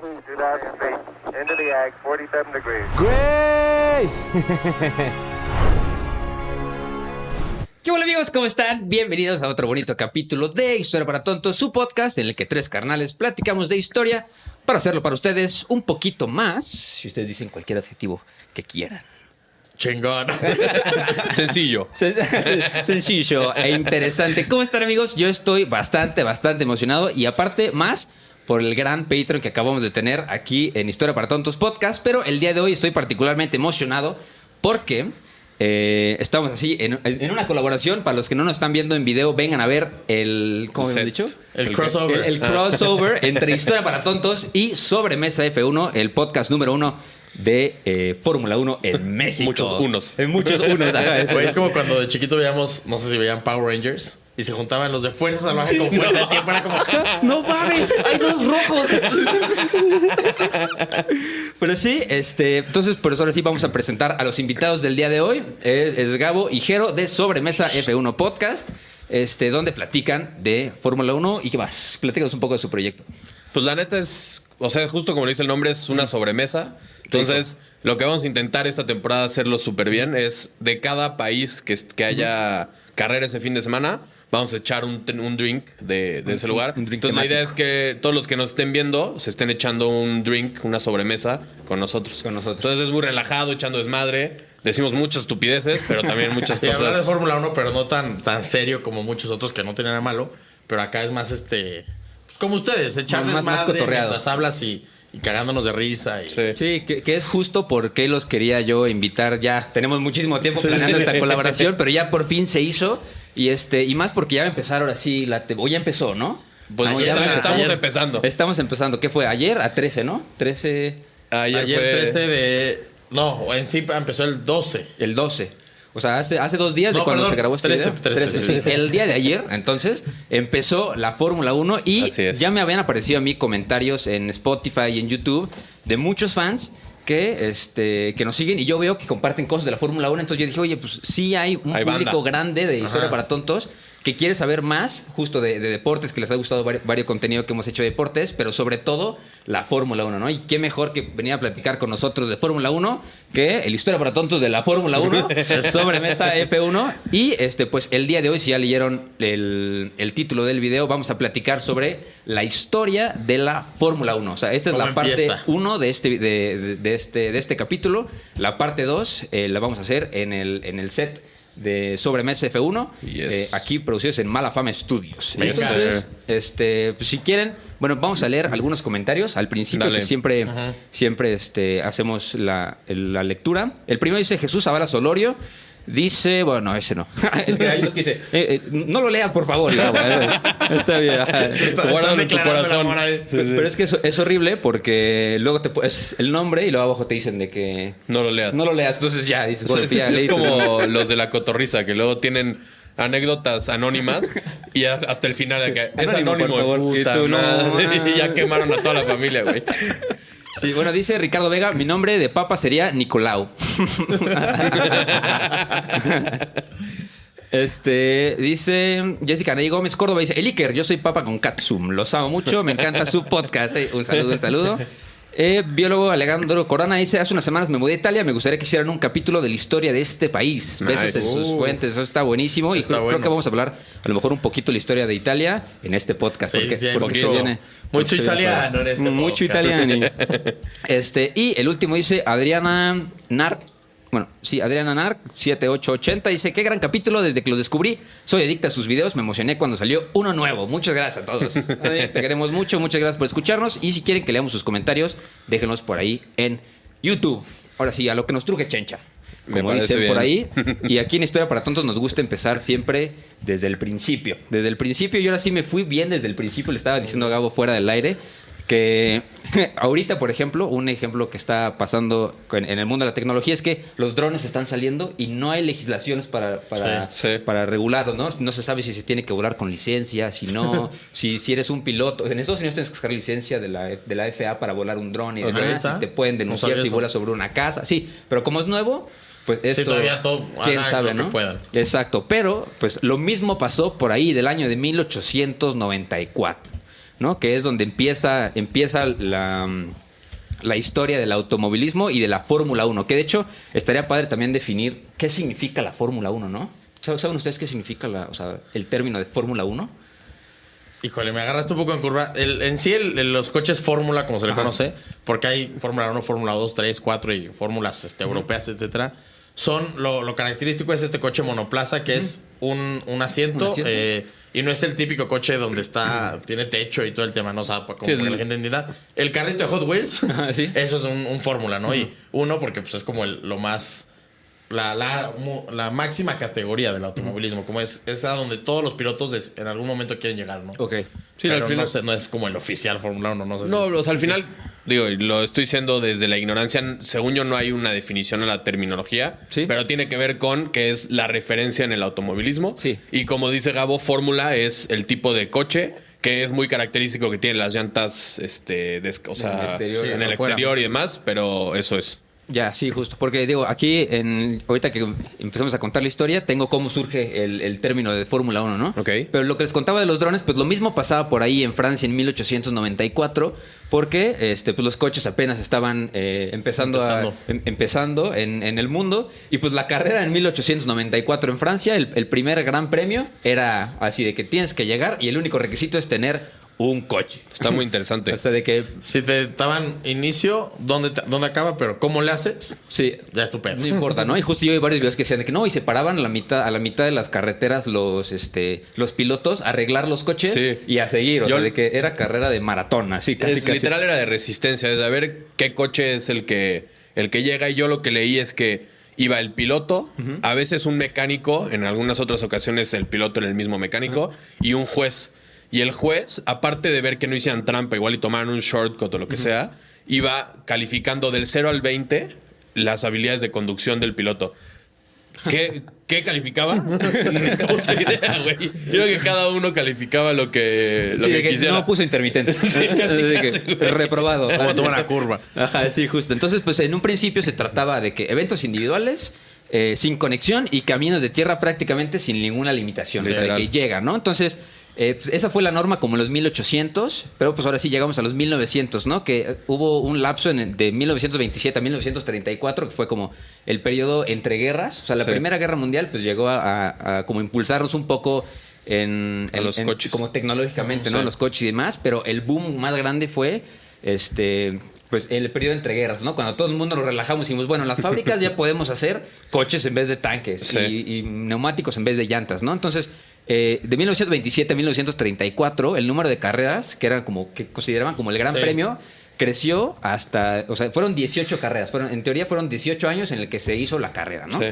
2003, into the ag, 47 degrees. ¡Güey! ¿Qué hola amigos? ¿Cómo están? Bienvenidos a otro bonito capítulo de Historia para Tontos, su podcast en el que tres carnales platicamos de historia para hacerlo para ustedes un poquito más, si ustedes dicen cualquier adjetivo que quieran. Chingón. Sencillo. Sencillo e interesante. ¿Cómo están amigos? Yo estoy bastante emocionado y aparte más por el gran Patreon que acabamos de tener aquí en Historia para Tontos Podcast, pero el día de hoy estoy particularmente emocionado porque estamos así en una colaboración. Para los que no nos están viendo en video, vengan a ver el... ¿Cómo hemos dicho? El crossover. El crossover entre Historia para Tontos y Sobremesa F1, el podcast número 1 de Fórmula 1 en México. Muchos unos. En muchos unos. Ajá, Güey, es como cuando de chiquito veíamos, no sé si veían Power Rangers, y se juntaban los de Fuerza Salvaje con Fuerza de Tiempo. Era como... ¡No mames! ¡Hay dos rojos! Pero sí, entonces por eso ahora sí vamos a presentar a los invitados del día de hoy. Es Gabo y Jero de Sobremesa F1 Podcast, donde platican de Fórmula 1 y qué más. Platícanos un poco de su proyecto. Pues la neta es, o sea, justo como le dice el nombre, es una sobremesa. Entonces, lo que vamos a intentar esta temporada hacerlo súper bien es de cada país que haya carrera ese fin de semana, vamos a echar un drink de ese lugar. Entonces, la idea es que todos los que nos estén viendo se estén echando un drink, una sobremesa con nosotros. Entonces, es muy relajado, echando desmadre. Decimos muchas estupideces, pero también muchas sí, cosas. Hablar de Fórmula 1, pero no tan serio como muchos otros que no tienen nada malo. Pero acá es más pues como ustedes, echar más desmadre cotorreado. mientras hablas y cagándonos de risa. Sí, que es justo porque los quería yo invitar ya. Tenemos muchísimo tiempo planeando esta colaboración, pero ya por fin se hizo. Y más porque ya va a empezar ahora sí o ya empezó, ¿no? Pues estamos empezando. Estamos empezando. ¿Qué fue? Ayer a 13, ¿no? 13. Ayer fue 13 de... No, en sí empezó el 12. El 12. O sea, hace 2 días de No, cuando perdón, se grabó este 13, video. 13, sí. El día de ayer, entonces, empezó la Fórmula 1 y Así es. ya me habían aparecido a mí comentarios en Spotify y en YouTube de muchos fans que nos siguen y yo veo que comparten cosas de la Fórmula 1. Entonces yo dije, oye, pues sí hay un público grande de Historia para Tontos que quiere saber más justo de deportes, que les ha gustado varios contenido que hemos hecho de deportes, pero sobre todo la Fórmula 1, ¿no? Y qué mejor que venir a platicar con nosotros de Fórmula 1 que el Historia para Tontos de la Fórmula 1, Sobremesa F1. Y pues el día de hoy, si ya leyeron el título del video, vamos a platicar sobre la historia de la Fórmula 1. O sea, esta es la parte 1 de este capítulo. La parte 2 la vamos a hacer en el set de Sobremesa F1, Yes. aquí producidos en Mala Fama Studios. Venga. Entonces, pues si quieren, bueno, vamos a leer algunos comentarios al principio. Dale. Que siempre hacemos la lectura. El primero dice Jesús Zavala Solorio. Dice, bueno, ese no. Es que hay unos que dice, no lo leas, por favor. Está bien. Guárdalo en tu corazón. Pero es que es horrible porque luego es el nombre y luego abajo te dicen de que No lo leas. no lo leas. Entonces ya dices, bueno, ya es leíste. como los de la cotorriza, que luego tienen anécdotas anónimas y hasta el final de que es Anónimo, anónimo, por favor. puta Y tú, no, madre. Y ya quemaron a toda la familia, güey. Sí, bueno, dice Ricardo Vega, mi nombre de papa sería Nicolau. Dice Jessica Ney Gómez Córdoba, dice, el Iker, yo soy papa con Katsum, los amo mucho, me encanta su podcast. Un saludo. Biólogo Alejandro Corona dice, hace unas semanas me mudé a Italia, me gustaría que hicieran un capítulo de la historia de este país. Besos Nice. en sus fuentes, eso está buenísimo. Y creo que vamos a hablar a lo mejor un poquito de la historia de Italia en este podcast. Porque se viene... Mucho italiano en este Mucho podcast. italiano. Y el último dice Adriana Narc. Bueno, sí, Adriana Narc 7880 dice, qué gran capítulo, desde que los descubrí soy adicta a sus videos, me emocioné cuando salió uno nuevo. Muchas gracias a todos. Te queremos mucho, muchas gracias por escucharnos y si quieren que leamos sus comentarios, déjenlos por ahí en YouTube. Ahora sí, a lo que nos truje Chencha, como dicen bien. por ahí. Y aquí en Historia para Tontos nos gusta empezar siempre desde el principio. Desde el principio, y ahora sí me fui bien desde el principio. Le estaba diciendo a Gabo fuera del aire que ahorita, por ejemplo, un ejemplo que está pasando en el mundo de la tecnología es que los drones están saliendo y no hay legislaciones para regularlos, ¿no? No se sabe si se tiene que volar con licencia, si no, si eres un piloto. En Estados Unidos tienes que sacar licencia de la FAA para volar un dron y demás, y te pueden denunciar si vuelas sobre una casa. Sí, pero como es nuevo, pues esto, sí, todavía todo, quién sabe, lo ¿no? que puedan. Exacto, pero pues lo mismo pasó por ahí del año de 1894. ¿no? Que es donde empieza la historia del automovilismo y de la Fórmula 1. Que de hecho estaría padre también definir qué significa la Fórmula 1, ¿no? ¿Saben ustedes qué significa el término de Fórmula 1? Híjole, me agarraste un poco en curva. Los coches Fórmula, como se le conoce, porque hay Fórmula 1, Fórmula 2, 3, 4 y fórmulas europeas, etcétera. Lo característico es este coche monoplaza, que es un asiento. Y no es el típico coche donde tiene techo y todo el tema, ¿no? O sea, como para que la gente entienda. El carrito de Hot Wheels, ¿Sí? eso es un Fórmula, ¿no? Y uno, porque pues es como lo más... La máxima categoría del automovilismo, como es a donde todos los pilotos en algún momento quieren llegar, ¿no? Ok. Sí, pero al final, no es como el oficial Fórmula 1, no sé. no, o sea, al final, digo, y lo estoy diciendo desde la ignorancia, según yo no hay una definición a la terminología, Sí. pero tiene que ver con que es la referencia en el automovilismo. Sí. Y como dice Gabo, Fórmula es el tipo de coche que es muy característico, que tiene las llantas o sea, en el exterior y demás, pero eso es. Ya, sí, justo. Porque digo, aquí, ahorita que empezamos a contar la historia, tengo cómo surge el término de Fórmula 1, ¿no? Ok. Pero lo que les contaba de los drones, pues lo mismo pasaba por ahí en Francia en 1894, porque pues los coches apenas estaban empezando en el mundo. Y pues la carrera en 1894 en Francia, el primer gran premio era así de que tienes que llegar y el único requisito es tener un coche. Está muy interesante. O sea, de que... Si te estaban inicio, ¿dónde acaba? Pero ¿cómo le haces? Sí. Ya es tu pedo. No importa, ¿no? Y justo yo vi varios videos que decían de que no, y se paraban a la mitad de las carreteras los pilotos a arreglar los coches Sí. y a seguir. O Yo- sea, de que era carrera de maratón, así casi. Literal era de resistencia, es de a ver qué coche es el que llega. Y yo lo que leí es que iba el piloto, a veces un mecánico, en algunas otras ocasiones el piloto era el mismo mecánico, y un juez. Y el juez, aparte de ver que no hicieran trampa, igual y tomaran un shortcut o lo que sea, iba calificando del 0 al 20 las habilidades de conducción del piloto. ¿Qué calificaba? Ni puta idea, güey. Yo creo que cada uno calificaba lo que Sí, de que quisiera. no puso intermitente. De que reprobado. Como toma la curva. Ajá, sí, justo. Entonces, pues en un principio se trataba de que eventos individuales, sin conexión y caminos de tierra prácticamente sin ninguna limitación. O sea, de Literal. que llega, ¿no? Entonces, pues esa fue la norma como en los 1800, pero pues ahora sí llegamos a los 1900, ¿no? Que hubo un lapso de 1927 a 1934, que fue como el periodo entre guerras. O sea, la Sí. Primera Guerra Mundial pues llegó a como impulsarnos un poco A los coches. como tecnológicamente, ¿no? Sí. Los coches y demás, pero el boom más grande fue pues el periodo entre guerras, ¿no? Cuando todo el mundo nos relajamos y dijimos, bueno, en las fábricas ya podemos hacer coches en vez de tanques Sí. y neumáticos en vez de llantas, ¿no? Entonces, de 1927 a 1934, el número de carreras, que eran como que consideraban como el gran Sí. premio, creció hasta, o sea, fueron 18 carreras, en teoría fueron 18 años en el que se hizo la carrera, ¿no? Sí.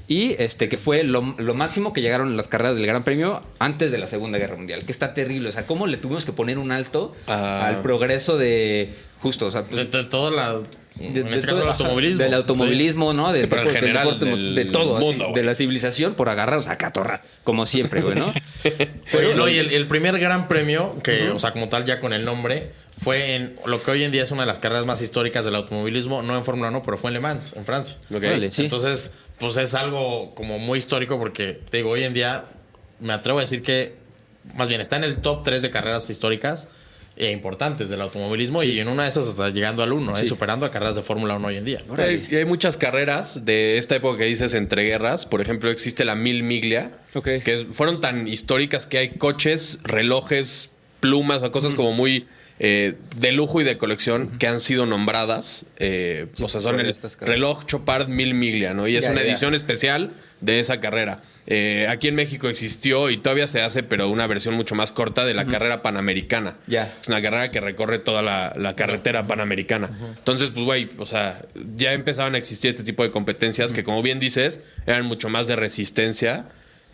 Y que fue lo máximo que llegaron las carreras del Gran Premio antes de la Segunda Guerra Mundial, que está terrible. O sea, ¿cómo le tuvimos que poner un alto al progreso de justo, o sea, De toda la... de en este caso, todo- el automovilismo. del automovilismo, ¿no? Pero en general de del todo, mundo, así, güey. de la civilización por agarrarnos a catorra, como siempre, güey, ¿no? Oye, no, y el primer gran premio, que, o sea, como tal, ya con el nombre, fue en lo que hoy en día es una de las carreras más históricas del automovilismo, no en Fórmula 1, pero fue en Le Mans, en Francia. Ok. Órale, sí. Entonces, pues es algo como muy histórico porque, te digo, hoy en día me atrevo a decir que, más bien, está en el top 3 de carreras históricas e importantes del automovilismo y en una de esas hasta llegando al 1, superando a carreras de Fórmula 1 hoy en día. Y hay muchas carreras de esta época que dices entre guerras. Por ejemplo, existe la Mil Miglia, Ok. que fueron tan históricas que hay coches, relojes, plumas o cosas como muy de lujo y de colección que han sido nombradas. O sea, son por el estas carreras. reloj Chopard Mil Miglia, ¿no? Y es Ya, una ya. edición especial de esa carrera. Aquí en México existió y todavía se hace, pero una versión mucho más corta de la carrera panamericana. Ya. Es una carrera que recorre toda la carretera panamericana. Entonces, pues, güey, o sea, ya empezaban a existir este tipo de competencias que, como bien dices, eran mucho más de resistencia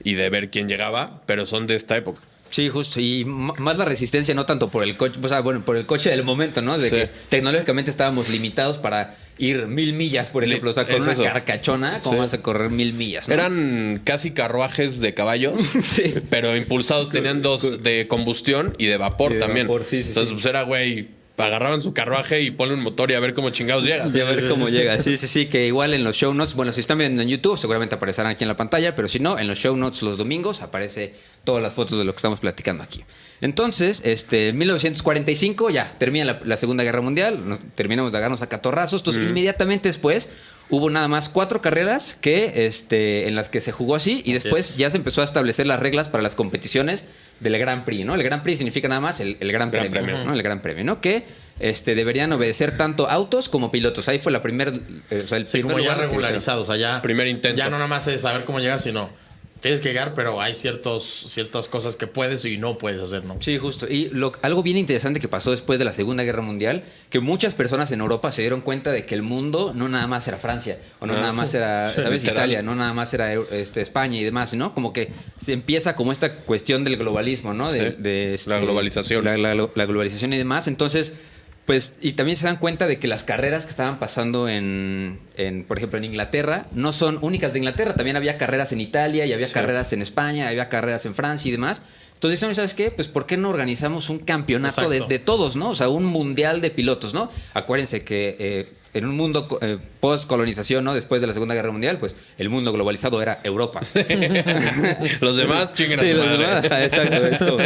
y de ver quién llegaba, pero son de esta época. Sí, justo. Y más la resistencia, no tanto por el coche, o sea, bueno, por el coche del momento, ¿no? De Sí. que tecnológicamente estábamos limitados para ir 1000 millas, por ejemplo. O sea, con Es una eso. carcachona, ¿cómo Sí. vas a correr 1000 millas? ¿no? Eran casi carruajes de caballos, Sí. pero impulsados tenían dos de combustión y de vapor Y de también. vapor, sí, sí, Entonces, sí. pues era, güey, agarraban su carruaje y ponle un motor y a ver cómo chingados llega. Y a ver cómo llega. Sí, que igual en los show notes, bueno, si están viendo en YouTube, seguramente aparecerán aquí en la pantalla, pero si no, en los show notes los domingos aparece todas las fotos de lo que estamos platicando aquí. Entonces, en 1945 ya termina la Segunda Guerra Mundial, terminamos de agarrarnos a catorrazos, entonces inmediatamente después hubo nada más 4 carreras que en las que se jugó así y después ya se empezó a establecer las reglas para las competiciones del Grand Prix, ¿no? El Grand Prix significa nada más el Gran Premio, ¿no? El Gran Premio, ¿no? Que deberían obedecer tanto autos como pilotos. Ahí fue la primera, el primer como ya lugar regularizados, o sea, ya primer intento. Ya no nada más es saber cómo llegar, sino tienes que llegar, pero hay ciertas cosas que puedes y no puedes hacer, ¿no? Sí, justo. Y algo bien interesante que pasó después de la Segunda Guerra Mundial, que muchas personas en Europa se dieron cuenta de que el mundo no nada más era Francia, o no nada más era, ¿sabes? Italia, no nada más era España y demás, ¿no? Como que se empieza como esta cuestión del globalismo, ¿no? La globalización. La globalización y demás. Entonces, pues, y también se dan cuenta de que las carreras que estaban pasando por ejemplo, en Inglaterra, no son únicas de Inglaterra. También había carreras en Italia y había carreras en España, había carreras en Francia y demás. Entonces, ¿sabes qué? Pues, ¿por qué no organizamos un campeonato de todos, ¿no? O sea, un mundial de pilotos, ¿no? Acuérdense que en un mundo post-colonización, ¿no? Después de la Segunda Guerra Mundial, pues el mundo globalizado era Europa. Los demás chinguen a su madre. Exacto.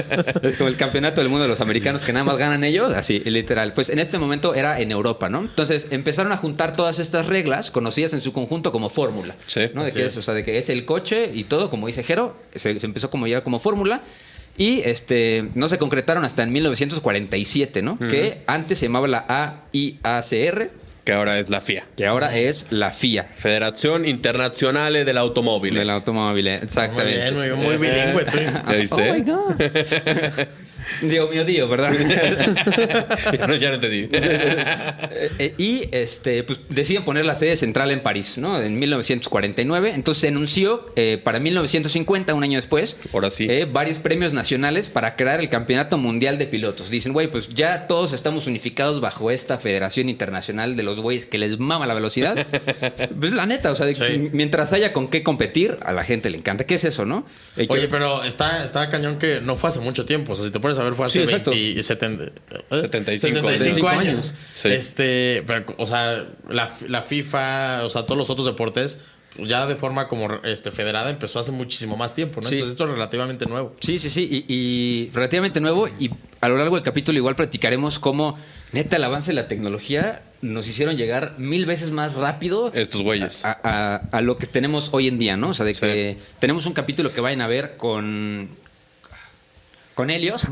Es como el campeonato del mundo de los americanos que nada más ganan ellos, así, literal. Pues en este momento era en Europa, ¿no? Entonces empezaron a juntar todas estas reglas, conocidas en su conjunto como fórmula. Sí. ¿No? O sea, de que es el coche y todo, como dice Jero, se empezó como ya como fórmula. Y no se concretaron hasta en 1947, ¿no? Que antes se llamaba la AIACR. Que ahora es la FIA. Que ahora es la FIA. Federación Internacional del Automóvil. Del automóvil, exactamente. Muy bien, muy bilingüe. ¿Ya viste? Oh my God. Dios mío, Dios, ¿verdad? Ya no te di. Y pues deciden poner la sede central en París, ¿no? En 1949. Entonces se anunció para 1950, un año después, ahora sí, varios premios nacionales para crear el Campeonato Mundial de Pilotos. Dicen, güey, pues ya todos estamos unificados bajo esta Federación Internacional de los güeyes que les mama la velocidad. Pues la neta, o sea, mientras haya con qué competir, a la gente le encanta. ¿Qué es eso, no? Oye, pero está cañón que no fue hace mucho tiempo. O sea, si te pones a ver, fue hace 75 años. Sí. Pero, o sea, la FIFA, o sea, todos los otros deportes, ya de forma como federada empezó hace muchísimo más tiempo, ¿no? Sí. Entonces esto es relativamente nuevo. Sí. Y relativamente nuevo. Y a lo largo del capítulo igual platicaremos cómo, neta, el avance de la tecnología nos hicieron llegar 1000 veces más rápido estos güeyes a lo que tenemos hoy en día, ¿no? O sea, de que tenemos un capítulo que vayan a ver con Helios,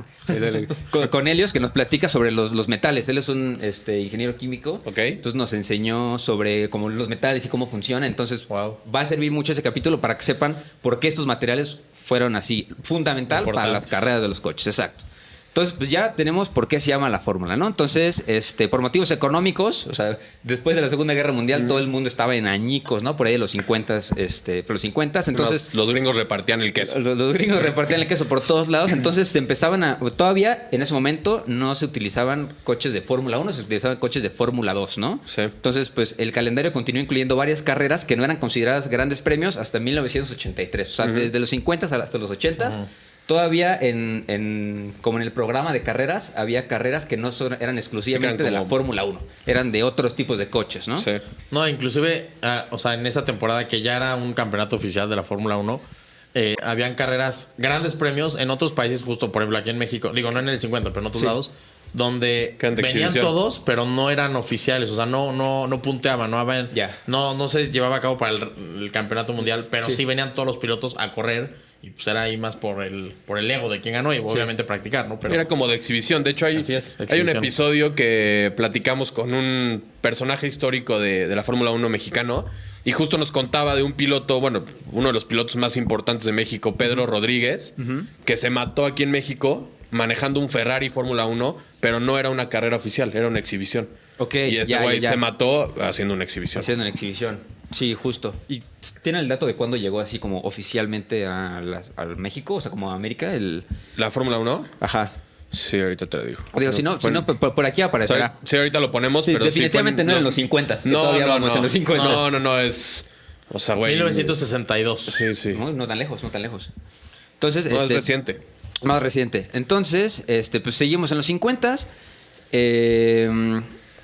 con Helios, que nos platica sobre los metales. Él es un ingeniero químico. Okay. Entonces nos enseñó sobre como los metales y cómo funciona. Entonces va a servir mucho ese capítulo para que sepan por qué estos materiales fueron así fundamental para las carreras de los coches. Exacto. Entonces, pues ya tenemos por qué se llama la fórmula, ¿no? Entonces, por motivos económicos, o sea, después de la Segunda Guerra Mundial, todo el mundo estaba en añicos, ¿no? Por ahí de los 50, los 50, entonces... Los gringos repartían el queso. Los gringos repartían el queso por todos lados, entonces se empezaban todavía, en ese momento, no se utilizaban coches de Fórmula 1, se utilizaban coches de Fórmula 2, ¿no? Sí. Entonces, pues, el calendario continuó incluyendo varias carreras que no eran consideradas grandes premios hasta 1983. O sea, desde los 50 hasta los 80 todavía como en el programa de carreras, había carreras que no eran exclusivamente de la Fórmula 1. Eran de otros tipos de coches, ¿no? Sí. No, inclusive, o sea, en esa temporada que ya era un campeonato oficial de la Fórmula 1, habían carreras, grandes premios en otros países, justo por ejemplo aquí en México, digo, no en el 50, pero en otros lados, donde venían todos, pero no eran oficiales, o sea, no punteaban, no se llevaba a cabo para el campeonato mundial, pero sí venían todos los pilotos a correr. Y pues era ahí más por el ego de quien ganó y obviamente practicar, ¿no? Pero era como de exhibición. De hecho, hay un episodio que platicamos con un personaje histórico de la Fórmula 1 mexicano y justo nos contaba de un piloto, bueno, uno de los pilotos más importantes de México, Pedro Rodríguez, que se mató aquí en México manejando un Ferrari Fórmula 1, pero no era una carrera oficial, era una exhibición. Y este güey se mató haciendo una exhibición. Sí, justo. ¿Y tienen el dato de cuándo llegó así como oficialmente al México? O sea, como a América. ¿La Fórmula 1? Ajá. Sí, ahorita te lo digo. Digo, si no, por aquí aparecerá. Sí, ahorita lo ponemos, sí, pero definitivamente no era en los 50. No, en los 50. No, es... O sea, güey... 1962. Sí. No tan lejos. Entonces, es reciente. Más reciente. Entonces, pues seguimos en los 50.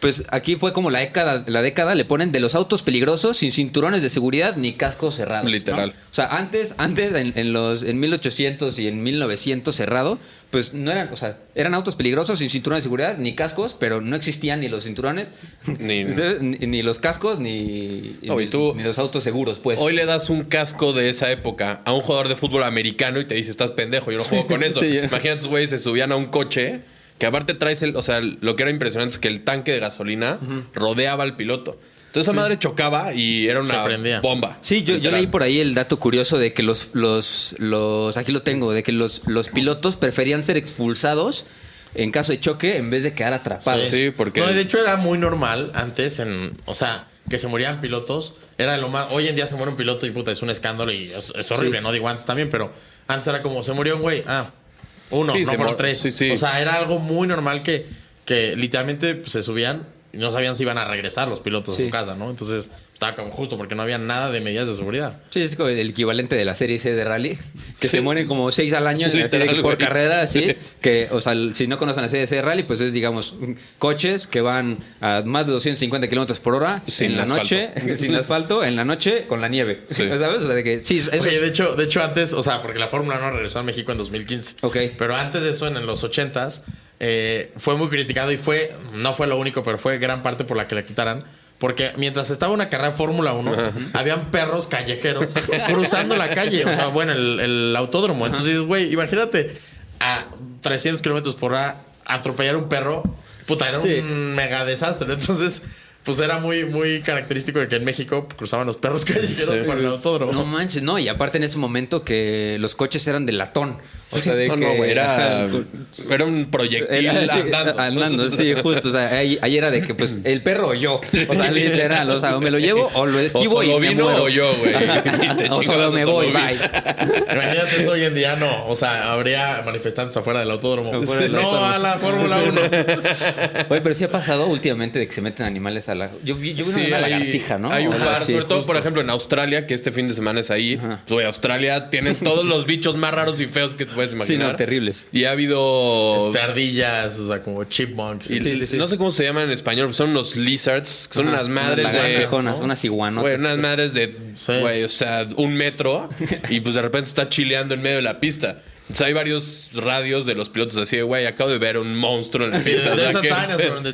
pues aquí fue como la década le ponen de los autos peligrosos sin cinturones de seguridad ni cascos cerrados. Literal. ¿no? O sea, antes en 1800 y en 1900 cerrado, pues no eran, o sea, eran autos peligrosos sin cinturones de seguridad ni cascos, pero no existían ni los cinturones, ni los cascos, ni los autos seguros, pues. Hoy le das un casco de esa época a un jugador de fútbol americano y te dice, estás pendejo, yo no juego con eso. Sí. Imagínate, esos güeyes se subían a un coche que aparte traes o sea, lo que era impresionante es que el tanque de gasolina rodeaba al piloto. Entonces esa madre chocaba y era una bomba. Sí, yo leí por ahí el dato curioso de que aquí lo tengo, de que los pilotos preferían ser expulsados en caso de choque en vez de quedar atrapados. Sí, porque... No, de hecho era muy normal antes o sea, que se morían pilotos. Era lo más... Hoy en día se muere un piloto y puta, es un escándalo y es horrible, no digo antes también, pero antes era como, se murió un güey, uno, sí, no fueron tres. Sí. O sea, era algo muy normal que literalmente pues, se subían y no sabían si iban a regresar los pilotos a su casa, ¿no? Entonces estaba como justo porque no había nada de medidas de seguridad. Sí, es como el equivalente de la serie C de rally, que Sí. se mueren como 6 al año así de que por güey. carrera, así, que, o sea, si no conocen la serie C de rally, pues es, digamos, coches que van a más de 250 kilómetros por hora Sin en la asfalto. noche, sin asfalto, en la noche con la nieve. Sí. ¿Sabes? O sea, de que, sí, eso Oye, es- de hecho antes, o sea, porque la Fórmula 1 regresó a México en 2015. Ok. Pero antes de eso, en los 80s, fue muy criticado y no fue lo único, pero fue gran parte por la que le quitaran. Porque mientras estaba una carrera de Fórmula 1, habían perros callejeros cruzando la calle. O sea, bueno, el autódromo. Entonces dices, güey, imagínate a 300 kilómetros por hora atropellar un perro. Puta, era Sí. un mega desastre. Entonces, pues era muy, muy característico de que en México cruzaban los perros callejeros por el autódromo. No manches, no, y aparte en ese momento que los coches eran de latón. O sea, de que güey, era un proyectil sí, andando. sí, justo. O sea, ahí era de que, pues, el perro o yo. O sea, literal. O sea, o me lo llevo o lo esquivo O y solo me vino muero. o yo, güey. Y te O chingas solo a me solo voy, vino. bye. Imagínate eso hoy en día, no. O sea, habría manifestantes afuera del autódromo. Afuera del No autódromo. a la Fórmula 1. Oye, pero sí ha pasado últimamente de que se meten animales a la... Yo vi una lagartija, ¿no? Hay un O sea, par, sí, sobre todo, justo. por ejemplo, en Australia, que este fin de semana es ahí. Ajá. Güey, Australia tiene todos los bichos más raros y feos que te puedes Sí, imaginar. no, terribles. Y ha habido... Ardillas, o sea, como chipmunks. y- sí, sí. No sé cómo se llaman en español, son unos lizards, que son unas madres Unas de... lagartijonas, ¿no? unas iguanotas. Güey, unas madres de, Sí. güey, o sea, 1 metro y pues de repente está chileando en medio de la pista. Entonces hay varios radios de los pilotos así de, güey, acabo de ver un monstruo en la pista. O sea, There's a que- dinosaur in the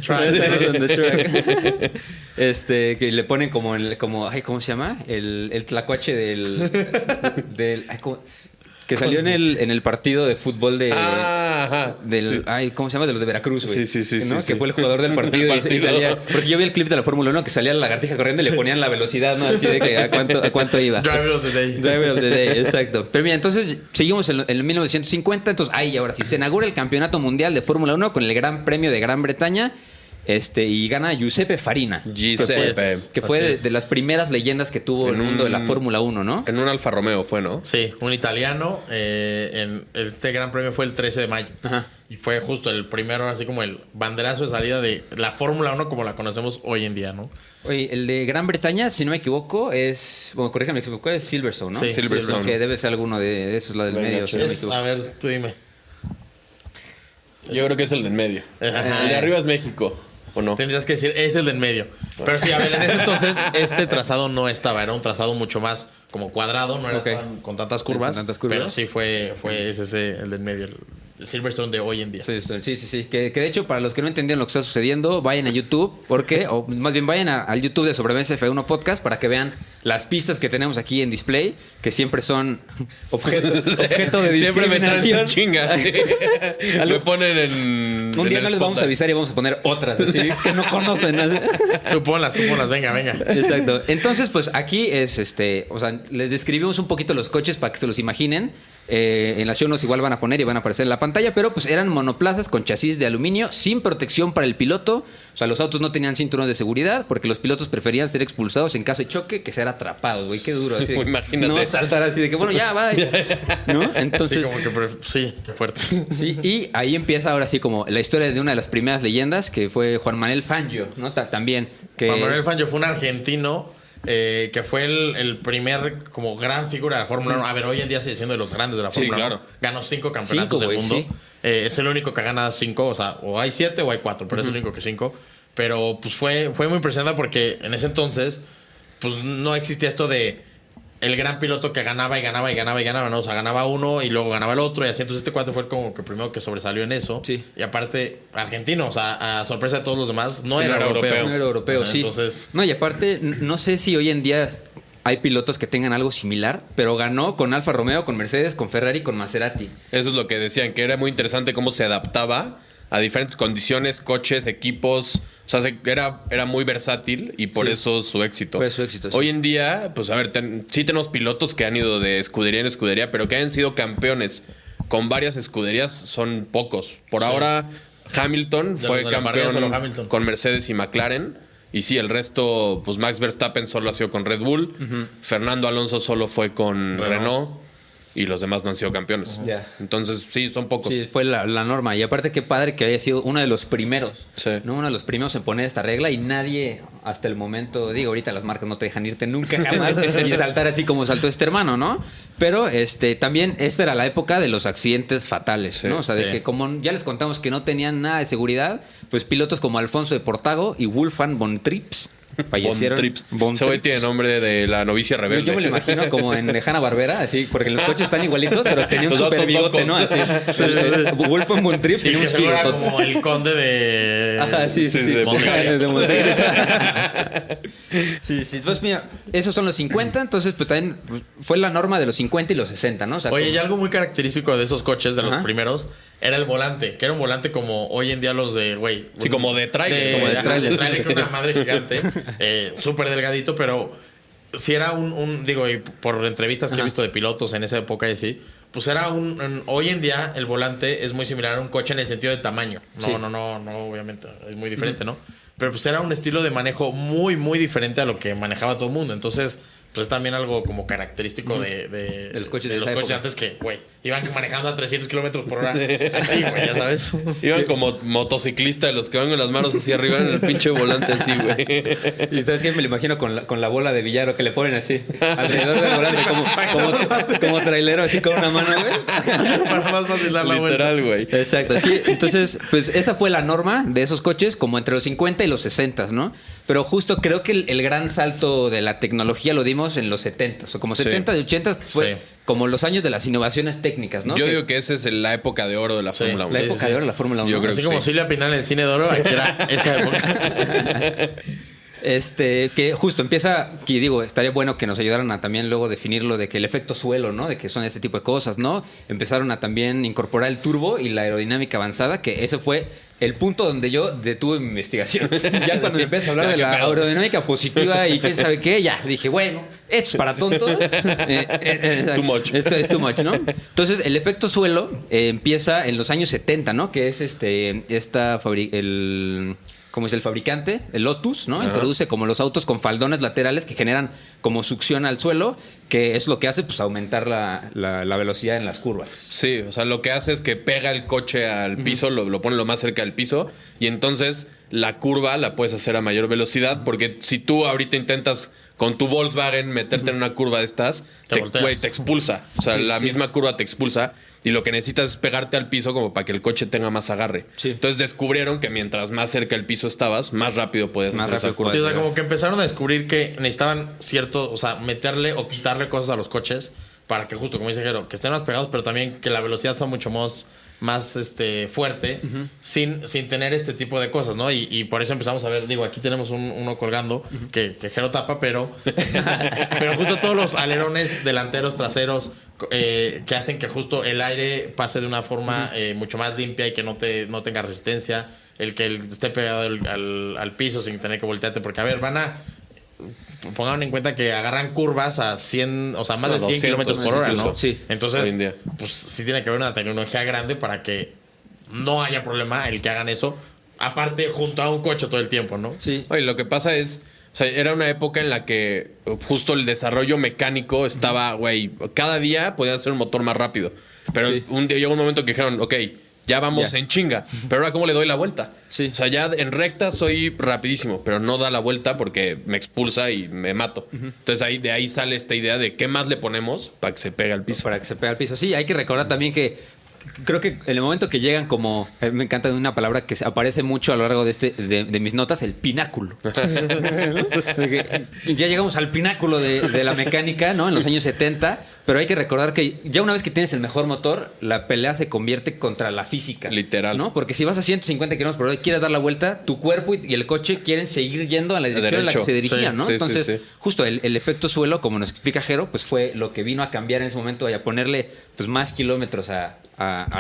track. Que le ponen como ay, ¿cómo se llama? El tlacuache ay, que salió en el partido de fútbol de Ajá. ¿cómo se llama? De los de Veracruz, güey. Sí, ¿no? sí. Que fue el jugador del partido. Del y partido. salía- porque yo vi el clip de la Fórmula 1 que salía la lagartija corriendo y le ponían la velocidad, ¿no? Así de que a cuánto iba. Driver of the day. Driver of the Day, exacto. Pero mira, entonces seguimos en el 1950. Entonces, ahora sí, se inaugura el Campeonato Mundial de Fórmula 1 con el Gran Premio de Gran Bretaña. Y gana Giuseppe Farina. Giuseppe. Que fue Así de, es. de las primeras leyendas que tuvo el mundo de la Fórmula 1, ¿no? En un Alfa Romeo fue, ¿no? Sí, un italiano. En este gran premio fue el 13 de mayo. Ajá. Y fue justo el primero, así como el banderazo de salida de la Fórmula 1 como la conocemos hoy en día, ¿no? Oye, el de Gran Bretaña, si no me equivoco, bueno, corríjame si me equivoco, es Silverstone, ¿no? Sí, Silverstone. Que debe ser alguno de esos, la del Venga, medio. si no me equivoco. A ver, tú dime. Yo creo que es el del medio. Ajá. El de arriba es México, ¿o no? Tendrías que decir, es el del medio. Pero sí, a ver, en ese entonces este trazado no estaba, era un trazado mucho más como cuadrado, no era Ok. con tantas curvas. Con tantas curvas. Pero sí fue ese el del medio, el Silverstone de hoy en día. Sí. Que de hecho, para los que no entendieron lo que está sucediendo, vayan a YouTube, o más bien vayan al YouTube de Sobremesa F1 Podcast para que vean las pistas que tenemos aquí en display, que siempre son objeto de Siempre me traen discriminación. chinga. Me ponen en. Un día en no el les vamos a spotlight. avisar y vamos a poner otras, así que no conocen. Tú ponlas, venga. Exacto. Entonces, pues aquí es o sea, les describimos un poquito los coches para que se los imaginen. En las show notes igual van a poner y van a aparecer en la pantalla, pero pues eran monoplazas con chasis de aluminio sin protección para el piloto. O sea, los autos no tenían cinturones de seguridad porque los pilotos preferían ser expulsados en caso de choque que ser atrapados, güey. Qué duro. Así, Imagínate. No saltar así de que, bueno, ya, bye. ¿No? Entonces, Sí, como que sí, qué fuerte. sí, y ahí empieza ahora sí como la historia de una de las primeras leyendas que fue Juan Manuel Fangio, ¿no? También. Que, Juan Manuel Fangio fue un argentino que fue el primer como gran figura de la Fórmula 1. A ver, hoy en día sigue siendo de los grandes de la Fórmula 1. Ganó 5 campeonatos del mundo. Sí. Es el único que ha ganado 5, o sea, o hay 7 o hay 4, pero es el único que 5. Pero pues fue muy impresionante porque en ese entonces pues no existía esto de el gran piloto que ganaba y ganaba y ganaba y ganaba, ¿no? O sea, ganaba uno y luego ganaba el otro y así. Entonces este cuate fue como que primero que sobresalió en eso. Sí. Y aparte, argentino, o sea, a sorpresa de todos los demás, no era europeo. No era europeo, sí. Entonces... No, y aparte, no sé si hoy en día hay pilotos que tengan algo similar, pero ganó con Alfa Romeo, con Mercedes, con Ferrari, con Maserati. Eso es lo que decían, que era muy interesante cómo se adaptaba a diferentes condiciones, coches, equipos. O sea, era muy versátil y por eso su éxito. Por eso su éxito, sí. Hoy en día, pues a ver, sí tenemos pilotos que han ido de escudería en escudería, pero que hayan sido campeones con varias escuderías son pocos. Por ahora, Hamilton fue campeón con Mercedes y McLaren. Y sí, el resto, pues Max Verstappen solo ha sido con Red Bull. Fernando Alonso solo fue con Renault. Y los demás no han sido campeones. Entonces, sí, son pocos. Sí, fue la norma. Y aparte, qué padre que haya sido uno de los primeros. Sí. ¿No? Uno de los primeros en poner esta regla y nadie, hasta el momento, digo, ahorita las marcas no te dejan irte nunca jamás y saltar así como saltó este hermano, ¿no? Pero también esta era la época de los accidentes fatales, ¿no? O sea, de que como ya les contamos que no tenían nada de seguridad, pues pilotos como Alfonso de Portago y Wolfgang von Trips fallecieron. Ese güey tiene nombre de la novicia rebelde. Yo me lo imagino como en Hanna-Barbera, así, porque los coches están igualitos, pero tenía un super bigote, ¿no? Así. Wolfgang von Trips tenía un bigote. Como el conde de... Ajá, sí. De Montegres. Sí. Pues mira, esos son los 50, entonces pues también fue la norma de los 50 y los 60, ¿no? O sea, oye, y algo muy característico de esos coches, de los primeros, era el volante, que era un volante como hoy en día los de, güey. Sí, como de tráiler. Como de tráiler, que una madre gigante, súper delgadito, pero si era digo, y por entrevistas que he visto de pilotos en esa época y así, pues era hoy en día el volante es muy similar a un coche en el sentido de tamaño. No, obviamente, es muy diferente, ¿no? Pero pues era un estilo de manejo muy, muy diferente a lo que manejaba todo el mundo. Entonces, pues también algo como característico de los coches de de los esa coches época. antes que, güey, iban manejando a 300 kilómetros por hora. Así, güey, ya sabes. Iban como motociclista, los que van con las manos así arriba en el pinche volante así, güey. Y sabes que me lo imagino con la bola de billar que le ponen así alrededor del volante como trailero así con una mano, güey. Para más fácil dar la vuelta. Literal, güey. Exacto, sí. Entonces, pues esa fue la norma de esos coches como entre los 50 y los 60, ¿no? Pero justo creo que el gran salto de la tecnología lo dimos en los 70. O como 70 y 80 fue como los años de las innovaciones técnicas, ¿no? Yo digo que esa es la época de oro de la Fórmula 1. La época de oro de la Fórmula 1. Yo creo así que como Silvia Pinal en Cine de Oro, aquí era esa época. Que justo empieza, que digo, estaría bueno que nos ayudaran a también luego definirlo de que el efecto suelo, ¿no? De que son ese tipo de cosas, ¿no? Empezaron a también incorporar el turbo y la aerodinámica avanzada, que ese fue el punto donde yo detuve mi investigación. Ya cuando me empecé a hablar de la aerodinámica positiva y quién sabe qué, ya dije, bueno, esto es para tontos. Too much. Esto es too much, ¿no? Entonces, el efecto suelo empieza en los años 70, ¿no? Que es como es el fabricante, el Lotus, ¿no? Introduce como los autos con faldones laterales que generan como succión al suelo, que es lo que hace pues aumentar la velocidad en las curvas. Sí, o sea, lo que hace es que pega el coche al piso, lo pone lo más cerca del piso, y entonces la curva la puedes hacer a mayor velocidad, porque si tú ahorita intentas con tu Volkswagen meterte en una curva de estas, te expulsa. O sea, la misma curva te expulsa. Y lo que necesitas es pegarte al piso como para que el coche tenga más agarre. Sí. Entonces descubrieron que mientras más cerca del piso estabas, más rápido podías hacer esa curva. Sí, o sea, como que empezaron a descubrir que necesitaban o sea, meterle o quitarle cosas a los coches para que justo, como dice Jero, que estén más pegados, pero también que la velocidad sea mucho más fuerte, sin tener este tipo de cosas, ¿no? Y por eso empezamos a ver, digo, aquí tenemos uno colgando que Jero tapa, pero justo todos los alerones delanteros, traseros, que hacen que justo el aire pase de una forma mucho más limpia y que no tenga resistencia, el que esté pegado al piso sin tener que voltearte, porque a ver, pongan en cuenta que agarran curvas a 100, o sea, más de 100 kilómetros por hora, ¿no? Sí. Entonces, pues sí tiene que haber una tecnología grande para que no haya problema el que hagan eso, aparte junto a un coche todo el tiempo, ¿no? Sí. Oye, lo que pasa es, o sea, era una época en la que justo el desarrollo mecánico estaba, güey, cada día podían hacer un motor más rápido. Pero un día llegó un momento que dijeron, ok, ya vamos Ya. en chinga. Pero ahora, ¿cómo le doy la vuelta? Sí. O sea, ya en recta soy rapidísimo, pero no da la vuelta porque me expulsa y me mato. Entonces, de ahí sale esta idea de qué más le ponemos para que se pegue al piso. Para que se pegue al piso. Sí, hay que recordar también que creo que en el momento que llegan como... me encanta una palabra que aparece mucho a lo largo de mis notas, el pináculo. De que ya llegamos al pináculo de la mecánica, ¿no? En los años 70, pero hay que recordar que ya una vez que tienes el mejor motor, la pelea se convierte contra la física. Literal. ¿No? Porque si vas a 150 kilómetros por hora y quieres dar la vuelta, tu cuerpo y el coche quieren seguir yendo a la dirección en la que se dirigían, Sí, ¿no? sí, Entonces, sí. justo el efecto suelo, como nos explica Jero, pues fue lo que vino a cambiar en ese momento y a ponerle pues más kilómetros a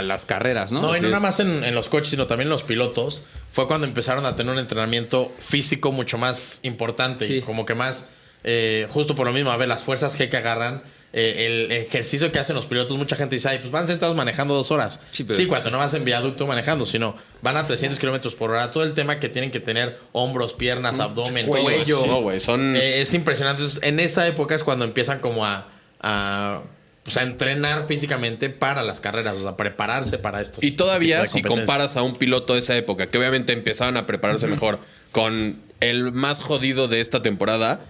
las carreras, ¿no? No, y no Así nada es. más en los coches, sino también en los pilotos. Fue cuando empezaron a tener un entrenamiento físico mucho más importante. Sí. Y como que más, justo por lo mismo, a ver, las fuerzas G que agarran, el ejercicio que hacen los pilotos, mucha gente dice, ay, pues van sentados manejando 2 horas. Sí, Sí, pero- cuando no vas en viaducto manejando, sino van a 300 kilómetros por hora. Todo el tema que tienen que tener hombros, piernas, abdomen, cuello. No, güey, son... Es impresionante. Entonces, en esta época es cuando empiezan como a entrenar físicamente para las carreras, o sea, prepararse para estos. Y todavía, tipo de si competencias. comparas a un piloto de esa época, que obviamente empezaban a prepararse mejor, con el más jodido de esta temporada,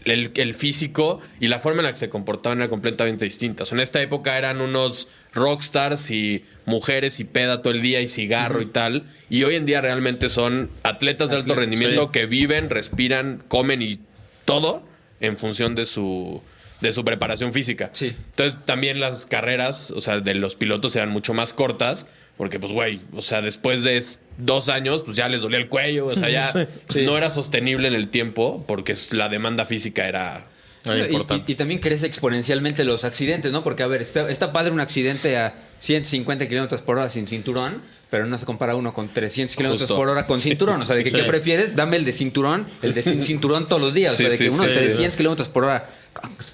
el físico y la forma en la que se comportaban era completamente distinta. O sea, en esta época eran unos rockstars y mujeres y peda todo el día y cigarro y tal. Y hoy en día realmente son atletas de alto rendimiento sí. que viven, respiran, comen y todo en función de su preparación física. Sí. Entonces también las carreras, o sea, de los pilotos eran mucho más cortas, porque pues güey, o sea, después de 2 años, pues ya les dolía el cuello, o sea, ya no era sostenible en el tiempo, porque la demanda física era... Era importante. Y también crece exponencialmente los accidentes, ¿no? Porque, a ver, está padre un accidente a 150 kilómetros por hora sin cinturón, pero no se compara uno con 300 kilómetros Justo. por hora con cinturón. O sea, de que, Sí. ¿qué prefieres? Dame el de cinturón, el de sin cinturón todos los días. Sí, o sea, de que sí, uno sí, 300 kilómetros por hora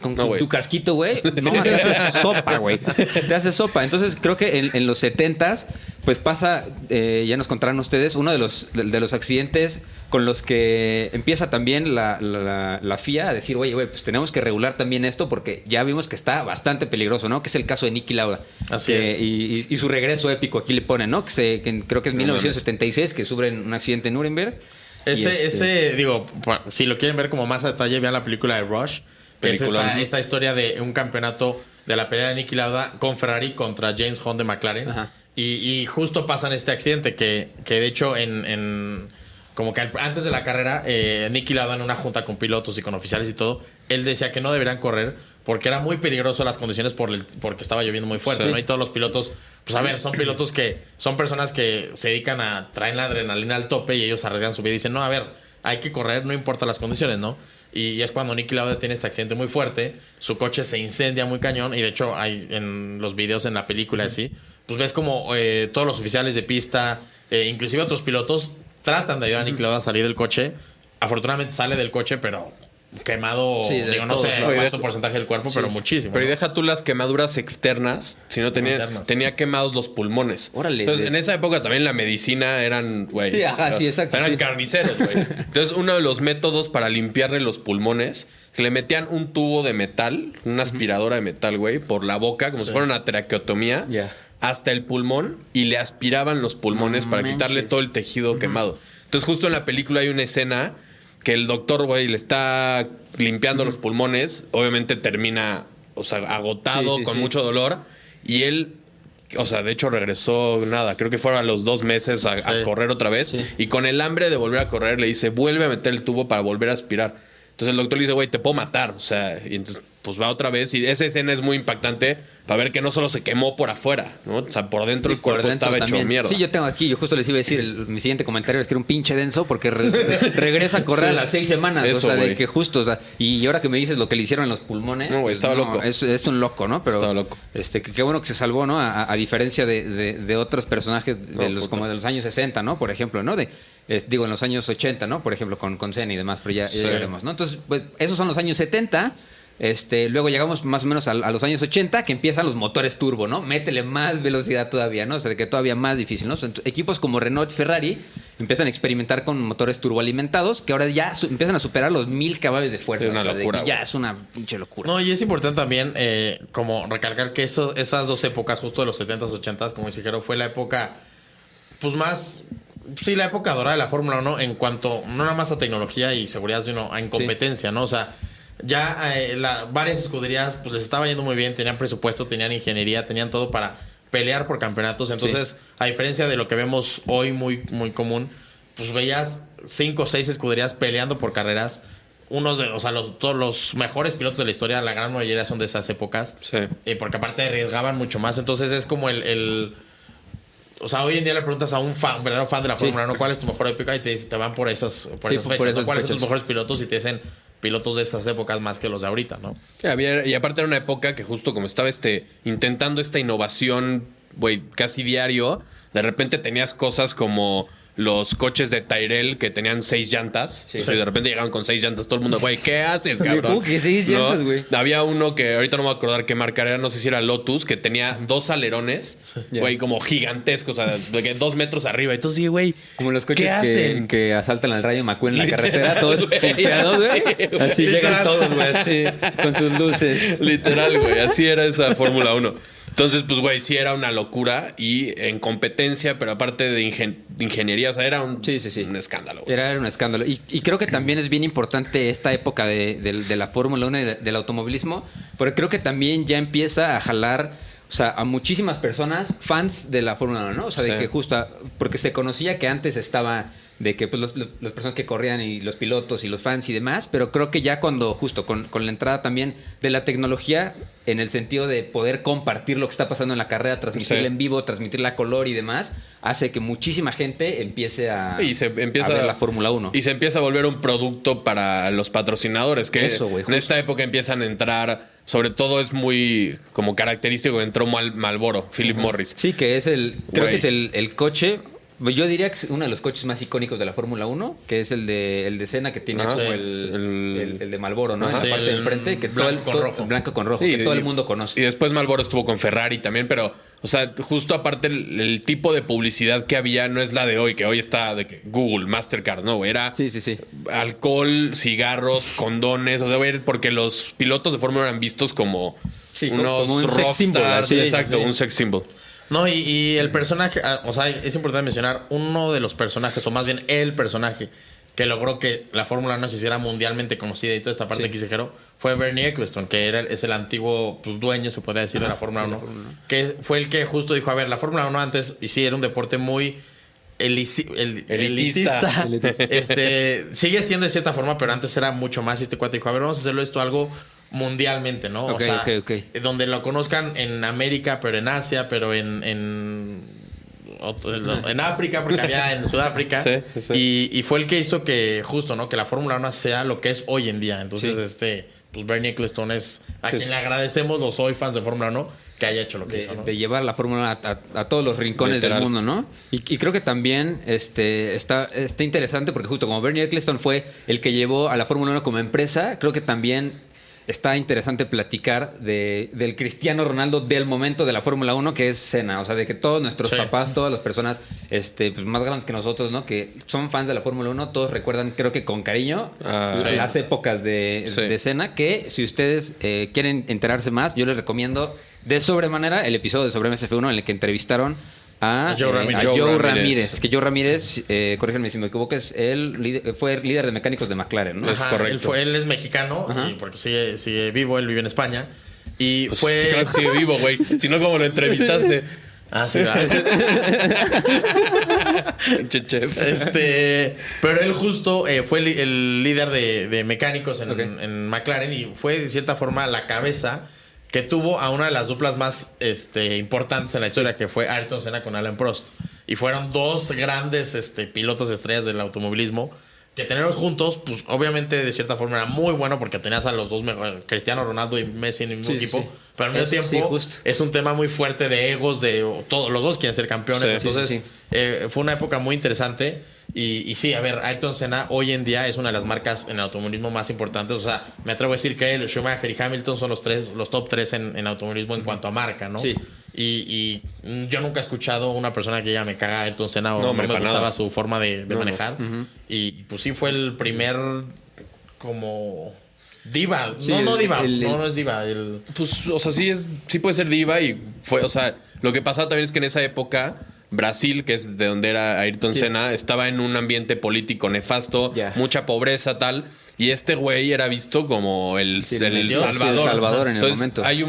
con No, güey. tu casquito, güey. No, te haces sopa, güey. Te haces sopa. Entonces, creo que en los 70s, pues pasa, ya nos contarán ustedes, uno de los accidentes con los que empieza también la FIA a decir, oye, güey, pues tenemos que regular también esto porque ya vimos que está bastante peligroso, ¿no? Que es el caso de Niki Lauda. Así Que- es. Y su regreso épico aquí le ponen, ¿no? Que creo que es 1976, que sufren un accidente en Nuremberg. Y Digo, si lo quieren ver como más a detalle, vean la película de Rush. Que es Peliculón. esta historia de un campeonato de la pelea de Niki Lauda con Ferrari contra James Hunt de McLaren. Ajá. Y justo pasa en este accidente que de hecho como que antes de la carrera, Niki Lauda en una junta con pilotos y con oficiales y todo, él decía que no deberían correr porque era muy peligroso las condiciones porque estaba lloviendo muy fuerte, Sí. ¿no? Y todos los pilotos, pues a ver, son pilotos que son personas que se dedican traen la adrenalina al tope y ellos arriesgan su vida y dicen, no, a ver, hay que correr, no importa las condiciones, ¿no? Y es cuando Niki Lauda tiene este accidente muy fuerte, su coche se incendia muy cañón y de hecho hay en los videos en la película así, pues ves como todos los oficiales de pista, inclusive otros pilotos, tratan de ayudar a Niki Lauda a salir del coche. Afortunadamente sale del coche, pero quemado, Sí, de digo, no todo, sé ¿no? cuánto porcentaje del cuerpo, pero muchísimo. Pero y ¿no? deja tú las quemaduras externas, sino Internas. tenía quemados los pulmones. Órale. Entonces, en esa época también la medicina eran, güey. Sí, ajá, sí, exacto, Eran sí. carniceros, güey. Entonces, uno de los métodos para limpiarle los pulmones, que le metían un tubo de metal, una aspiradora de metal, güey, por la boca, como si fuera una traqueotomía, Ya. hasta el pulmón, y le aspiraban los pulmones No para manches. quitarle todo el tejido quemado. Entonces, justo en la película hay una escena que el doctor, güey, le está limpiando los pulmones. Obviamente termina, o sea, agotado, Sí, sí, con sí. mucho dolor. Y él, o sea, de hecho regresó, nada, creo que fueron a los 2 meses a correr otra vez. Sí. Y con el hambre de volver a correr, le dice, vuelve a meter el tubo para volver a aspirar. Entonces el doctor le dice, güey, te puedo matar. O sea, y entonces pues va otra vez. Y esa escena es muy impactante para ver que no solo se quemó por afuera, ¿no? O sea, por dentro Sí, el cuerpo por dentro estaba hecho también. mierda. Sí, yo tengo aquí, yo justo les iba a decir, mi siguiente comentario es que era un pinche denso porque regresa a correr Sí. a las 6 semanas. Eso, o sea, de güey. que justo, o sea, y ahora que me dices lo que le hicieron en los pulmones. No, güey, estaba loco. Es un loco, ¿no? Pero Estaba loco. que qué bueno que se salvó, ¿no? A diferencia de otros personajes de No, puta. como de los años 60, ¿no? Por ejemplo, ¿no? Digo, en los años 80, ¿no? Por ejemplo, con Senna y demás, pero ya llegaremos, ¿no? Entonces, pues, esos son los años 70. Luego llegamos más o menos a los años 80, que empiezan los motores turbo, ¿no? Métele más velocidad todavía, ¿no? O sea, de que todavía más difícil, ¿no? Entonces, equipos como Renault y Ferrari empiezan a experimentar con motores turboalimentados que ahora ya empiezan a superar los 1000 caballos de fuerza. Es una locura, ya es una pinche locura. No, y es importante también como recalcar que esas dos épocas, justo de los 70s, 80s, como dijeron, fue la época, pues más... Sí, la época dorada de la Fórmula 1 en cuanto, no nada más a tecnología y seguridad, sino a incompetencia, ¿no? O sea, ya varias escuderías pues les estaba yendo muy bien, tenían presupuesto, tenían ingeniería, tenían todo para pelear por campeonatos. Entonces, a diferencia de lo que vemos hoy muy, muy común, pues veías 5 o 6 escuderías peleando por carreras. Todos los mejores pilotos de la historia, la gran mayoría son de esas épocas. Sí. Porque aparte arriesgaban mucho más. Entonces es como o sea, hoy en día le preguntas a un verdadero fan de la Fórmula 1 cuál es tu mejor época y te van por esas fechas, ¿no? ¿Cuáles son tus mejores pilotos? Y te dicen pilotos de esas épocas más que los de ahorita, ¿no? Y aparte era una época que justo como estaba intentando esta innovación, güey, casi diario, de repente tenías cosas como los coches de Tyrrell que tenían 6 llantas. Sí. O sea, de repente llegaban con 6 llantas todo el mundo, güey, ¿qué haces, cabrón? ¿Cómo que 6 llantas, güey? Había uno que ahorita no me voy a acordar qué marca era, no sé si era Lotus, que tenía 2 alerones, güey, como gigantescos, o sea, de que 2 metros arriba. Entonces, sí, güey, Como los coches ¿qué hacen? que asaltan al Rayo McQueen en la Literal, carretera, todos güey. pompeados, güey. Así Literal. llegan todos, güey, así, con sus luces. Literal, güey. Así era esa Fórmula 1. Entonces, pues, güey, sí era una locura y en competencia, pero aparte de ingeniería, o sea, era un escándalo, güey. Era un escándalo. Y creo que también es bien importante esta época de la Fórmula 1 y del automovilismo, porque creo que también ya empieza a jalar, o sea, a muchísimas personas, fans de la Fórmula 1, ¿no? O sea, de que justo, porque se conocía que antes estaba de que pues las personas que corrían y los pilotos y los fans y demás, pero creo que ya cuando justo con la entrada también de la tecnología en el sentido de poder compartir lo que está pasando en la carrera, transmitirla en vivo, transmitirla a color y demás, hace que muchísima gente empiece a ver la Fórmula 1. Y se empieza a volver un producto para los patrocinadores, que Eso, güey, en esta época empiezan a entrar, sobre todo es muy como característico, entró Marlboro, Philip Morris. Sí, que es creo Güey. que es el coche. Yo diría que es uno de los coches más icónicos de la Fórmula 1, que es el de Senna, que tiene como el de Marlboro, ¿no? En la parte del frente, que blanco con rojo, Sí, que todo el mundo conoce. Y después Marlboro estuvo con Ferrari también, pero, o sea, justo aparte el tipo de publicidad que había no es la de hoy, que hoy está de que Google, Mastercard, no, güey, era Sí. alcohol, cigarros, condones, o sea, güey, porque los pilotos de Fórmula 1 eran vistos como unos como un sex symbol, rockstars, sí, exacto, sí. un sex symbol. No, y el personaje, o sea, es importante mencionar uno de los personajes, o más bien el personaje que logró que la Fórmula 1 se hiciera mundialmente conocida y toda esta parte que dijeron, fue Bernie Ecclestone, que es el antiguo pues, dueño, se podría decir, de la Fórmula 1, que fue el que justo dijo, a ver, la Fórmula 1 antes, y sí, era un deporte muy elitista. Sigue siendo de cierta forma, pero antes era mucho más, y este cuate dijo, a ver, vamos a hacerlo esto algo mundialmente, ¿no? Ok, o sea, ok. donde lo conozcan en América, pero en Asia, pero en África, porque había en Sudáfrica. Sí. Y fue el que hizo que, justo, ¿no? Que la Fórmula 1 sea lo que es hoy en día. Entonces, pues Bernie Ecclestone es a quien le agradecemos los hoy fans de Fórmula 1 que haya hecho lo que hizo, ¿no? De llevar la Fórmula 1 a todos los rincones Literal. del mundo, ¿no? Y creo que también está interesante porque justo como Bernie Ecclestone fue el que llevó a la Fórmula 1 como empresa, creo que también está interesante platicar del Cristiano Ronaldo del momento de la Fórmula 1, que es Senna. O sea, de que todos nuestros papás, todas las personas pues más grandes que nosotros, ¿no? Que son fans de la Fórmula 1, todos recuerdan, creo que con cariño, las épocas de Senna, que si ustedes quieren enterarse más, yo les recomiendo de sobremanera el episodio de Sobremesa F1 en el que entrevistaron a Joe Ramírez. Que Joe Ramírez, corríjanme si me equivoco, fue líder de mecánicos de McLaren, ¿no? Ajá, Es correcto. Él es mexicano, y porque sigue vivo, él vive en España. Y Pues, fue... claro que sigue vivo, güey. Si no, ¿cómo lo entrevistaste? Ah, sí, va. Chef. Pero él justo fue el líder de mecánicos en McLaren y fue de cierta forma la cabeza que tuvo a una de las duplas más importantes en la historia, que fue Ayrton Senna con Alain Prost. Y fueron dos grandes pilotos estrellas del automovilismo, que tenerlos juntos, pues obviamente de cierta forma era muy bueno porque tenías a los dos mejores, Cristiano Ronaldo y Messi en el mismo equipo. Pero al mismo tiempo es un tema muy fuerte de egos, de todos los dos quieren ser campeones. Entonces fue una época muy interesante. Y sí, a ver, Ayrton Senna hoy en día es una de las marcas en el automovilismo más importantes. O sea, me atrevo a decir que él, Schumacher y Hamilton son los top 3 en automovilismo en cuanto a marca, ¿no? Sí. Y yo nunca he escuchado una persona que diga me caga Ayrton Senna o No, no, hombre, me para gustaba nada. su forma de manejar. Y pues sí fue el primer como diva. Sí, no diva, el- no es diva. Pues, o sea, sí puede ser diva y fue, o sea, lo que pasaba también es que en esa época Brasil, que es de donde era Ayrton Senna, estaba en un ambiente político nefasto, Ya. mucha pobreza, tal. Y este güey era visto como el Sí, el Dios, Salvador. sí, el Salvador en el Entonces, momento. Hay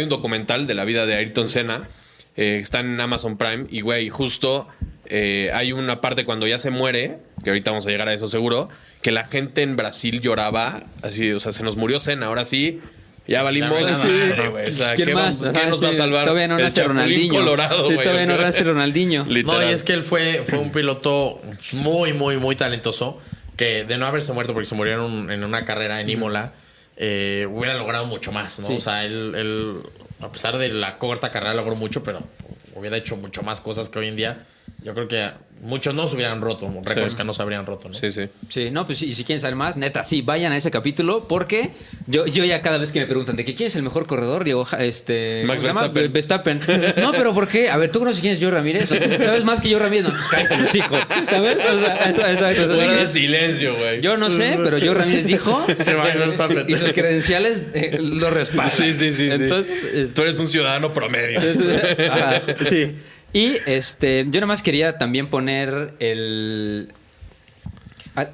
un documental de la vida de Ayrton Senna que está en Amazon Prime. Y, güey, justo hay una parte cuando ya se muere, que ahorita vamos a llegar a eso seguro, que la gente en Brasil lloraba así, o sea, se nos murió Senna, ahora sí. Ya valimos Ya no hay madre, nada. güey. O sea, ¿Quién ¿qué más? ¿Qué Ajá, nos va a sí. salvar? Todavía no El nace Chapulín Ronaldinho. Colorado, Sí, güey, todavía no yo creo. nace Ronaldinho. Literal. No, y es que él fue un piloto muy, muy, muy talentoso. Que de no haberse muerto porque se murió en una carrera en Imola, hubiera logrado mucho más, ¿no? Sí. O sea, él, a pesar de la corta carrera, logró mucho, pero hubiera hecho mucho más cosas que hoy en día. Yo creo que muchos no se hubieran roto, récords que no se habrían roto, ¿no? Sí, sí. Sí, no, pues sí, y si quieren saber más, neta, sí, vayan a ese capítulo porque yo ya cada vez que me preguntan de que quién es el mejor corredor, digo, Max ¿cómo se llama? Verstappen. Verstappen. No, pero ¿por qué? A ver, ¿tú conoces quién es Joe Ramírez? ¿Sabes más que Joe Ramírez? No, pues cállate los hijos. ¿Sabes? O sea, exacto. Guarda silencio, güey. Yo no sé, pero Joe Ramírez dijo Max Verstappen. y sus credenciales lo respaldan. Sí. Entonces, Tú eres un ciudadano promedio. ajá, sí. Y yo nada más quería también poner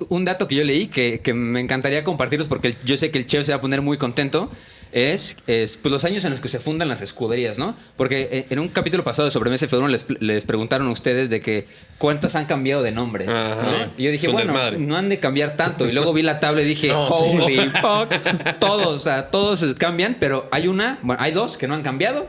un dato que yo leí que me encantaría compartirlos porque yo sé que el chef se va a poner muy contento. Es pues los años en los que se fundan las escuderías, ¿no? Porque en un capítulo pasado de Sobremesa F1 les preguntaron a ustedes de que cuántas han cambiado de nombre. Ajá. ¿no? Sí. Y yo dije, Es un bueno, desmadre. no han de cambiar tanto. Y luego vi la tabla y dije, No, holy fuck. Todos, o sea, todos cambian, pero hay dos que no han cambiado.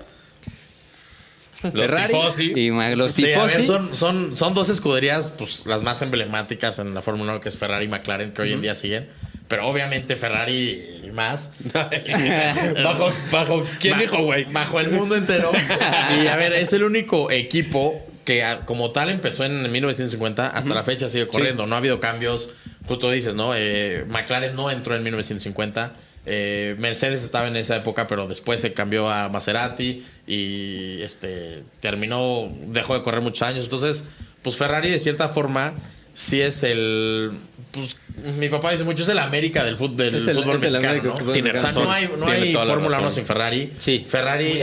Los Ferrari tifosi. y los Sí, a ver, tifosi. son dos escuderías, pues las más emblemáticas en la Fórmula 1, que es Ferrari y McLaren, que hoy en día siguen. Pero obviamente Ferrari y más. bajo ¿Quién dijo, güey? Bajo el mundo entero. Y a ver, es el único equipo que como tal empezó en 1950, hasta la fecha sigue corriendo. No ha habido cambios. Justo dices, ¿no? McLaren no entró en 1950. Mercedes estaba en esa época, pero después se cambió a Maserati y dejó de correr muchos años. Entonces, pues Ferrari de cierta forma sí es pues mi papá dice mucho, es el América del fútbol Es el mexicano, América del ¿no? fútbol Tiene mexicano. razón. No Tiene hay toda la Fórmula 1 razón. sin Ferrari. Sí. Ferrari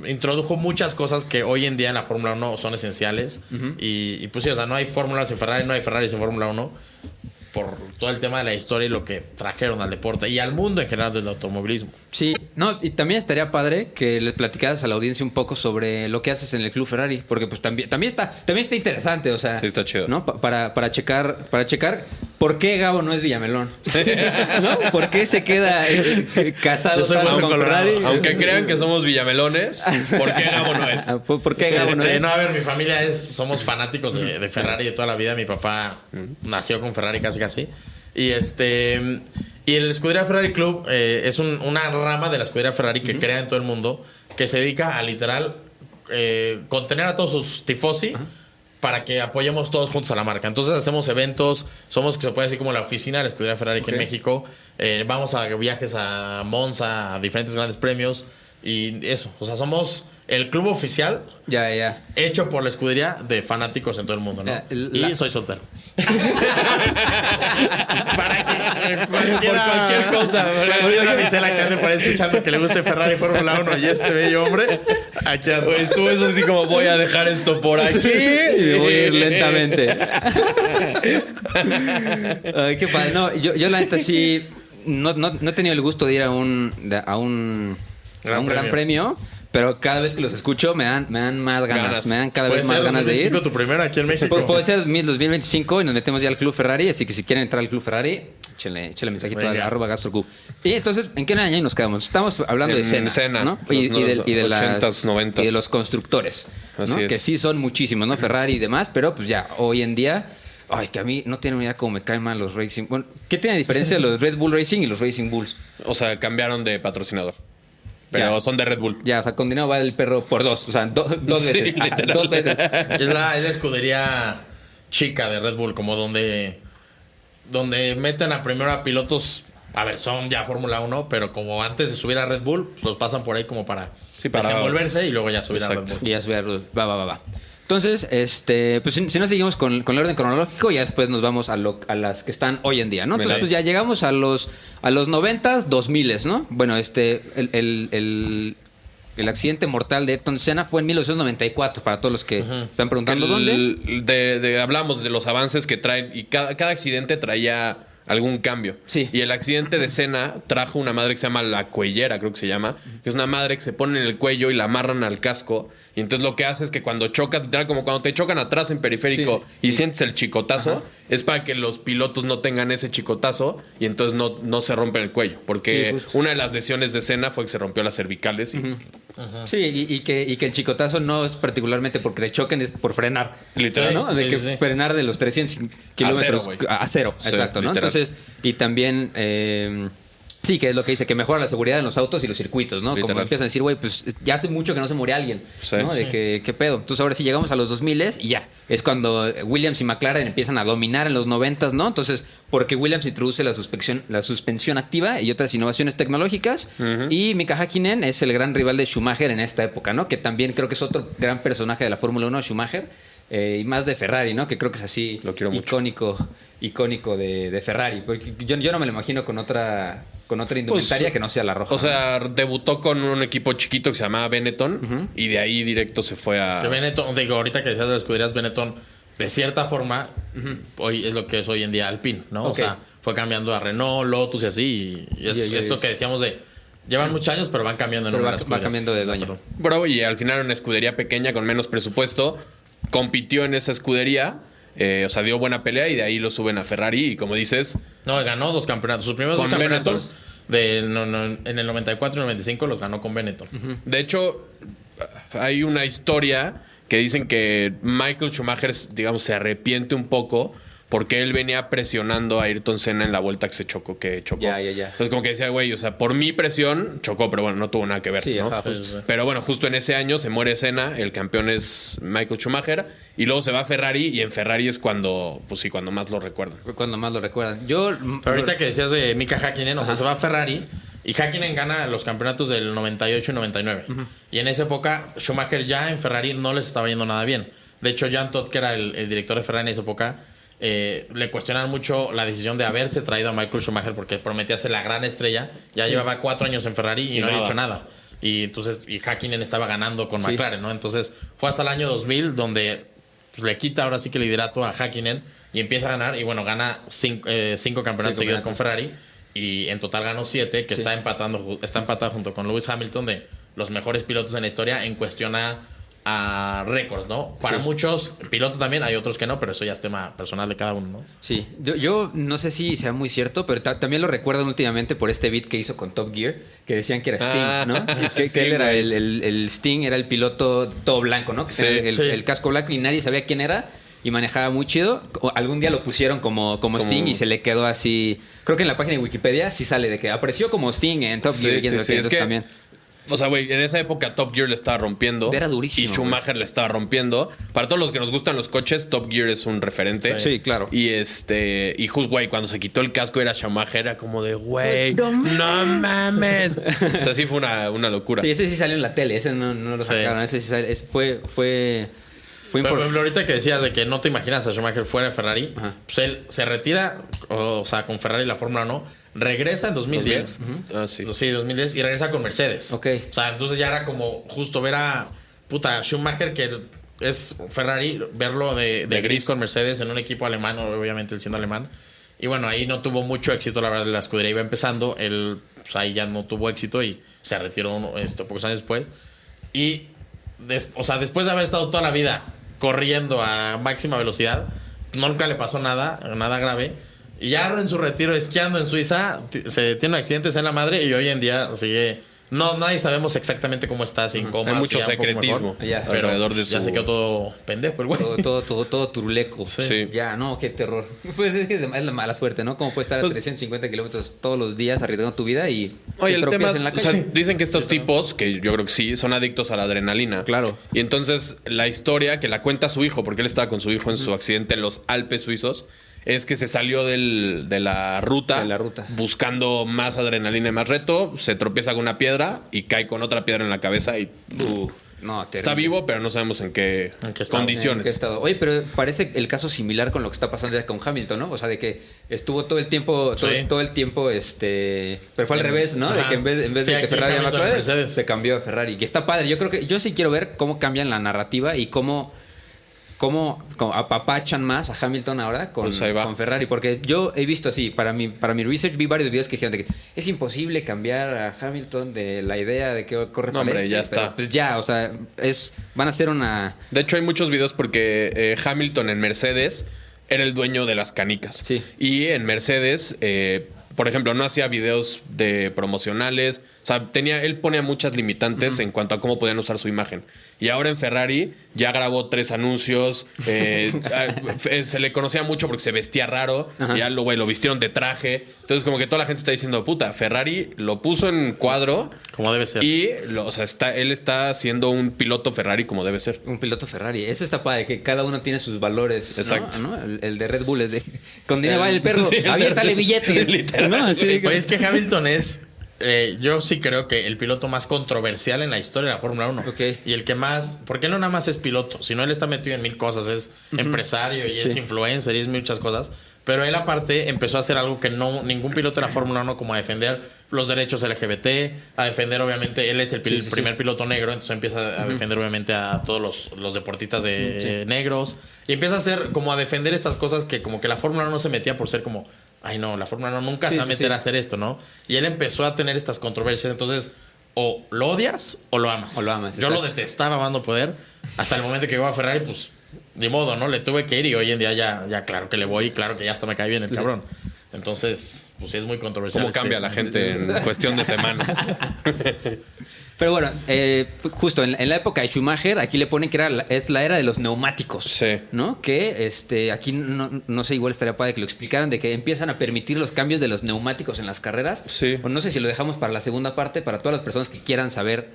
introdujo muchas cosas que hoy en día en la Fórmula 1 son esenciales. Y pues sí, o sea, no hay Fórmula sin Ferrari, no hay Ferrari sin Fórmula 1. Por todo el tema de la historia y lo que trajeron al deporte y al mundo en general del automovilismo. Sí, no, y también estaría padre que les platicaras a la audiencia un poco sobre lo que haces en el Club Ferrari, porque pues también está interesante, o sea, Sí, está chido. ¿no? Para checar por qué Gabo no es Villamelón, ¿no? ¿Por qué se queda casado Yo soy tanto hueso con colorado. Ferrari? Aunque crean que somos villamelones, ¿por qué Gabo no es? ¿Por qué Gabo no es? No, a ver, mi familia somos fanáticos de Ferrari de toda la vida. Mi papá nació con Ferrari casi. Y y el Escudería Ferrari Club es una rama de la Escudería Ferrari que crea en todo el mundo, que se dedica a literal contener a todos sus tifosi para que apoyemos todos juntos a la marca. Entonces hacemos eventos, somos, se puede decir, como la oficina de la Escudería Ferrari aquí en México. Vamos a viajes a Monza, a diferentes grandes premios y eso. O sea, somos el club oficial Ya. hecho por la escudería de fanáticos en todo el mundo, ¿no? Y soy soltero. Para que cualquiera, Por cualquier cosa, ¿verdad? cualquier Gisela que ande por ahí escuchando que le guste Ferrari Fórmula 1 y este bello hombre, aquí ando. Güey, estuvo eso así como voy a dejar esto por aquí. Y me voy a ir lentamente. Ay, qué padre. No, yo la neta sí no he tenido el gusto de ir a un gran premio, pero cada vez que los escucho me dan más ganas. Me dan cada vez más ganas de ir. tu primero aquí en México. Puede ser 2025 y nos metemos ya al Club Ferrari, así que si quieren entrar al Club Ferrari, échenle mensajito Venga. a @gastrocub. Y entonces, ¿en qué año nos quedamos? Estamos hablando de En Senna, ¿no? los Y de las 80s, 90s. y de los constructores, ¿no? Así es. Que sí son muchísimos, ¿no? Ferrari y demás, pero pues ya hoy en día, ay, que a mí no tienen idea cómo me caen mal los Racing. Bueno, ¿qué tiene diferencia los Red Bull Racing y los Racing Bulls? O sea, cambiaron de patrocinador. Pero Ya. son de Red Bull. Ya, o sea, con dinero va el perro por dos, o sea, dos Sí, veces. literal. Dos veces. Es la escudería chica de Red Bull, como donde meten a primero a pilotos a ver, son ya Fórmula 1, pero como antes de subir a Red Bull, los pasan por ahí como para desenvolverse y luego ya subir a Red Bull. Y ya subir a Red Bull. Va. Entonces, pues si no seguimos con el orden cronológico, ya después nos vamos a las que están hoy en día, ¿no? Entonces, pues ya llegamos a los 90s, 2000s, ¿no? Bueno, el accidente mortal de Ayrton Senna fue en 1994, para todos los que están preguntando dónde. Hablamos de los avances que traen y cada accidente traía algún cambio. Sí. Y el accidente de Senna trajo una madre que se llama la cuellera, creo que se llama, que es una madre que se pone en el cuello y la amarran al casco. Y entonces lo que hace es que cuando chocas, literal, como cuando te chocan atrás en periférico y sientes el chicotazo, es para que los pilotos no tengan ese chicotazo y entonces no se rompen el cuello. Porque una de las lesiones de Senna fue que se rompió las cervicales. Sí, y que el chicotazo no es particularmente porque te choquen, es por frenar. Literal. ¿No? De que frenar de los 300 kilómetros a cero. Sí, exacto, ¿no? literal. Entonces, y también... sí, que es lo que dice, que mejora la seguridad en los autos y los circuitos, ¿no? Literal. Como empiezan a decir, güey, pues ya hace mucho que no se muere alguien, Sí. ¿no? De que, ¿qué pedo? Entonces ahora sí llegamos a los 2000 y ya. Es cuando Williams y McLaren empiezan a dominar en los 90s, ¿no? Entonces, porque Williams introduce la suspensión activa y otras innovaciones tecnológicas. Y Mika Häkkinen es el gran rival de Schumacher en esta época, ¿no? Que también creo que es otro gran personaje de la Fórmula 1, Schumacher. Y más de Ferrari, ¿no? Que creo que es así Lo quiero mucho. icónico de Ferrari. Porque yo no me lo imagino con otra indumentaria que no sea la roja. O sea, debutó con un equipo chiquito que se llamaba Benetton y de ahí directo se fue a... De Benetton, digo, ahorita que decías de las escuderías Benetton, de cierta forma, hoy es lo que es hoy en día Alpine, ¿no? Ok. O sea, fue cambiando a Renault, Lotus y así. Y es esto que decíamos de... Llevan muchos años, pero van cambiando de Pero nombre las va escuderías. cambiando de dueño. Perdón. Bro, y al final una escudería pequeña con menos presupuesto, compitió en esa escudería, o sea, dio buena pelea y de ahí lo suben a Ferrari y como dices... No, ganó 2 campeonatos. Sus primeros Con 2 campeonatos en el 94 y el 95 los ganó con Benetton. De hecho, hay una historia que dicen que Michael Schumacher, digamos, se arrepiente un poco porque él venía presionando a Ayrton Senna en la vuelta que chocó. Ya. Entonces, como que decía, güey, o sea, por mi presión chocó, pero bueno, no tuvo nada que ver, Sí, ¿no? ajá, justo. Sí. Pero bueno, justo en ese año se muere Senna, el campeón es Michael Schumacher, y luego se va a Ferrari, y en Ferrari es cuando, pues sí, cuando más lo recuerdan. Fue cuando más lo recuerdan. Pero ahorita que decías de Mika Häkkinen, o sea, se va a Ferrari y Häkkinen gana los campeonatos del 98 y 99. Y en esa época, Schumacher ya en Ferrari no les estaba yendo nada bien. De hecho, Jean Todt, que era el director de Ferrari en esa época, le cuestionaron mucho la decisión de haberse traído a Michael Schumacher porque prometía ser la gran estrella. Ya llevaba 4 años en Ferrari y no había hecho nada. Y entonces, Häkkinen estaba ganando con McLaren, ¿no? Entonces, fue hasta el año 2000 donde pues, le quita ahora sí que el liderato a Häkkinen y empieza a ganar. Y bueno, gana 5 campeonatos seguidos con Ferrari. Y en total ganó 7, que está empatado junto con Lewis Hamilton de los mejores pilotos en la historia en cuestión a récords, ¿no? Para muchos, pilotos también, hay otros que no, pero eso ya es tema personal de cada uno, ¿no? Sí, yo no sé si sea muy cierto, pero también lo recuerdan últimamente por este beat que hizo con Top Gear, que decían que era Sting, ¿no? Que él era el Sting, era el piloto todo blanco, ¿no? Que tenía el casco blanco y nadie sabía quién era y manejaba muy chido. Algún día lo pusieron como Sting y se le quedó así. Creo que en la página de Wikipedia sí sale de que apareció como Sting en Top Gear. Es que también. O sea, güey, en esa época Top Gear le estaba rompiendo. Era durísimo. Y Schumacher le estaba rompiendo. Para todos los que nos gustan los coches, Top Gear es un referente. Sí, claro. Y y justo, güey, cuando se quitó el casco era Schumacher, era como de, güey, no mames. O sea, sí fue una locura. Sí, ese sí salió en la tele, ese no lo sacaron. Ese sí salió, fue Pero, por ejemplo, ahorita que decías de que no te imaginas a Schumacher fuera de Ferrari, pues él se retira, o sea, con Ferrari la Fórmula 1, regresa en 2010. Ah, sí. Sí, 2010, y regresa con Mercedes. Ok. O sea, entonces ya era como justo ver a Schumacher, que es Ferrari, verlo de gris con Mercedes en un equipo alemán, obviamente él siendo alemán. Y bueno, ahí no tuvo mucho éxito, la verdad, la escudería iba empezando, él pues, ahí ya no tuvo éxito y se retiró pocos años después. Y, después de haber estado toda la vida corriendo a máxima velocidad, nunca le pasó nada grave. Y ya en su retiro esquiando en Suiza, se tiene un accidente en la madre y hoy en día sigue... No, nadie sabemos exactamente cómo está, sin coma. Hay mucho secretismo alrededor de su... Ya se quedó todo pendejo el güey. Todo turuleco. Sí. Ya, no, qué terror. Pues es que es la mala suerte, ¿no? Cómo puedes estar a 350 kilómetros todos los días arriesgando tu vida y oye, te el tema, en la o sea, calle. dicen que estos tipos, que yo creo que sí, son adictos a la adrenalina. Claro. Y entonces la historia que la cuenta su hijo, porque él estaba con su hijo en su accidente en los Alpes suizos, es que se salió de la ruta. De la ruta. Buscando más adrenalina y más reto. Se tropieza con una piedra y cae con otra piedra en la cabeza y... No, Está terrible. vivo, pero no sabemos en qué estado. condiciones. ¿En qué estado? Oye, pero parece el caso similar con lo que está pasando ya con Hamilton, ¿no? O sea, de que estuvo todo el tiempo, todo el tiempo, pero fue al revés, ¿no? Ajá. De que en vez Sí, de que aquí Ferrari Hamilton ganó en Mercedes. se cambió a Ferrari. Que está padre. Yo creo que yo sí quiero ver cómo cambian la narrativa y cómo apapachan más a Hamilton ahora Pues ahí va. con Ferrari. Porque yo he visto así, para mi research vi varios videos que dijeron de que es imposible cambiar a Hamilton de la idea de que corre No, para hombre, ya pero, está. pues ya, o sea, van a ser una... De hecho, hay muchos videos porque Hamilton en Mercedes era el dueño de las canicas. Sí. Y en Mercedes, por ejemplo, no hacía videos de promocionales. O sea, él ponía muchas limitantes en cuanto a cómo podían usar su imagen. Y ahora en Ferrari ya grabó 3 anuncios. Se le conocía mucho porque se vestía raro. Ajá. Ya lo vistieron de traje. Entonces, como que toda la gente está diciendo, puta, Ferrari lo puso en cuadro. Como debe ser. Y él está siendo un piloto Ferrari como debe ser. Un piloto Ferrari. Eso está padre, que cada uno tiene sus valores. ¿no? Exacto. ¿No? El de Red Bull es de... Con dinero va el perro, Sí, aviéntale billetes. literal. ¿No? Así de que- Pues es que Hamilton es, yo sí creo que el piloto más controversial en la historia de la Fórmula 1. Ok. Y el que más, porque él no nada más es piloto, sino él está metido en 1000 cosas, es empresario y es Sí. influencer y es muchas cosas. Pero él aparte empezó a hacer algo que ningún piloto de la Fórmula 1, como a defender los derechos LGBT, a defender obviamente, él es el Sí, sí, primer piloto negro, entonces empieza a defender obviamente a todos los deportistas de negros. Y empieza a hacer como a defender estas cosas que como que la Fórmula 1 no se metía por ser como, ay no, la Fórmula 1 nunca Sí, se va a sí, meter sí. a hacer esto, ¿no? Y él empezó a tener estas controversias, entonces o lo odias o lo amas. O lo amas, Yo lo exacto. detestaba amando poder, hasta el momento que llegó a Ferrari, pues ni modo, ¿no? Le tuve que ir y hoy en día ya claro que le voy y claro que ya hasta me cae bien el cabrón. Entonces, pues sí es muy controversial. Cómo cambia la gente en cuestión de semanas. Pero bueno, justo en la época de Schumacher, aquí le ponen que es la era de los neumáticos. Sí. ¿No? Que aquí no sé, igual estaría padre que lo explicaran, de que empiezan a permitir los cambios de los neumáticos en las carreras. Sí. O no sé si lo dejamos para la segunda parte, para todas las personas que quieran saber.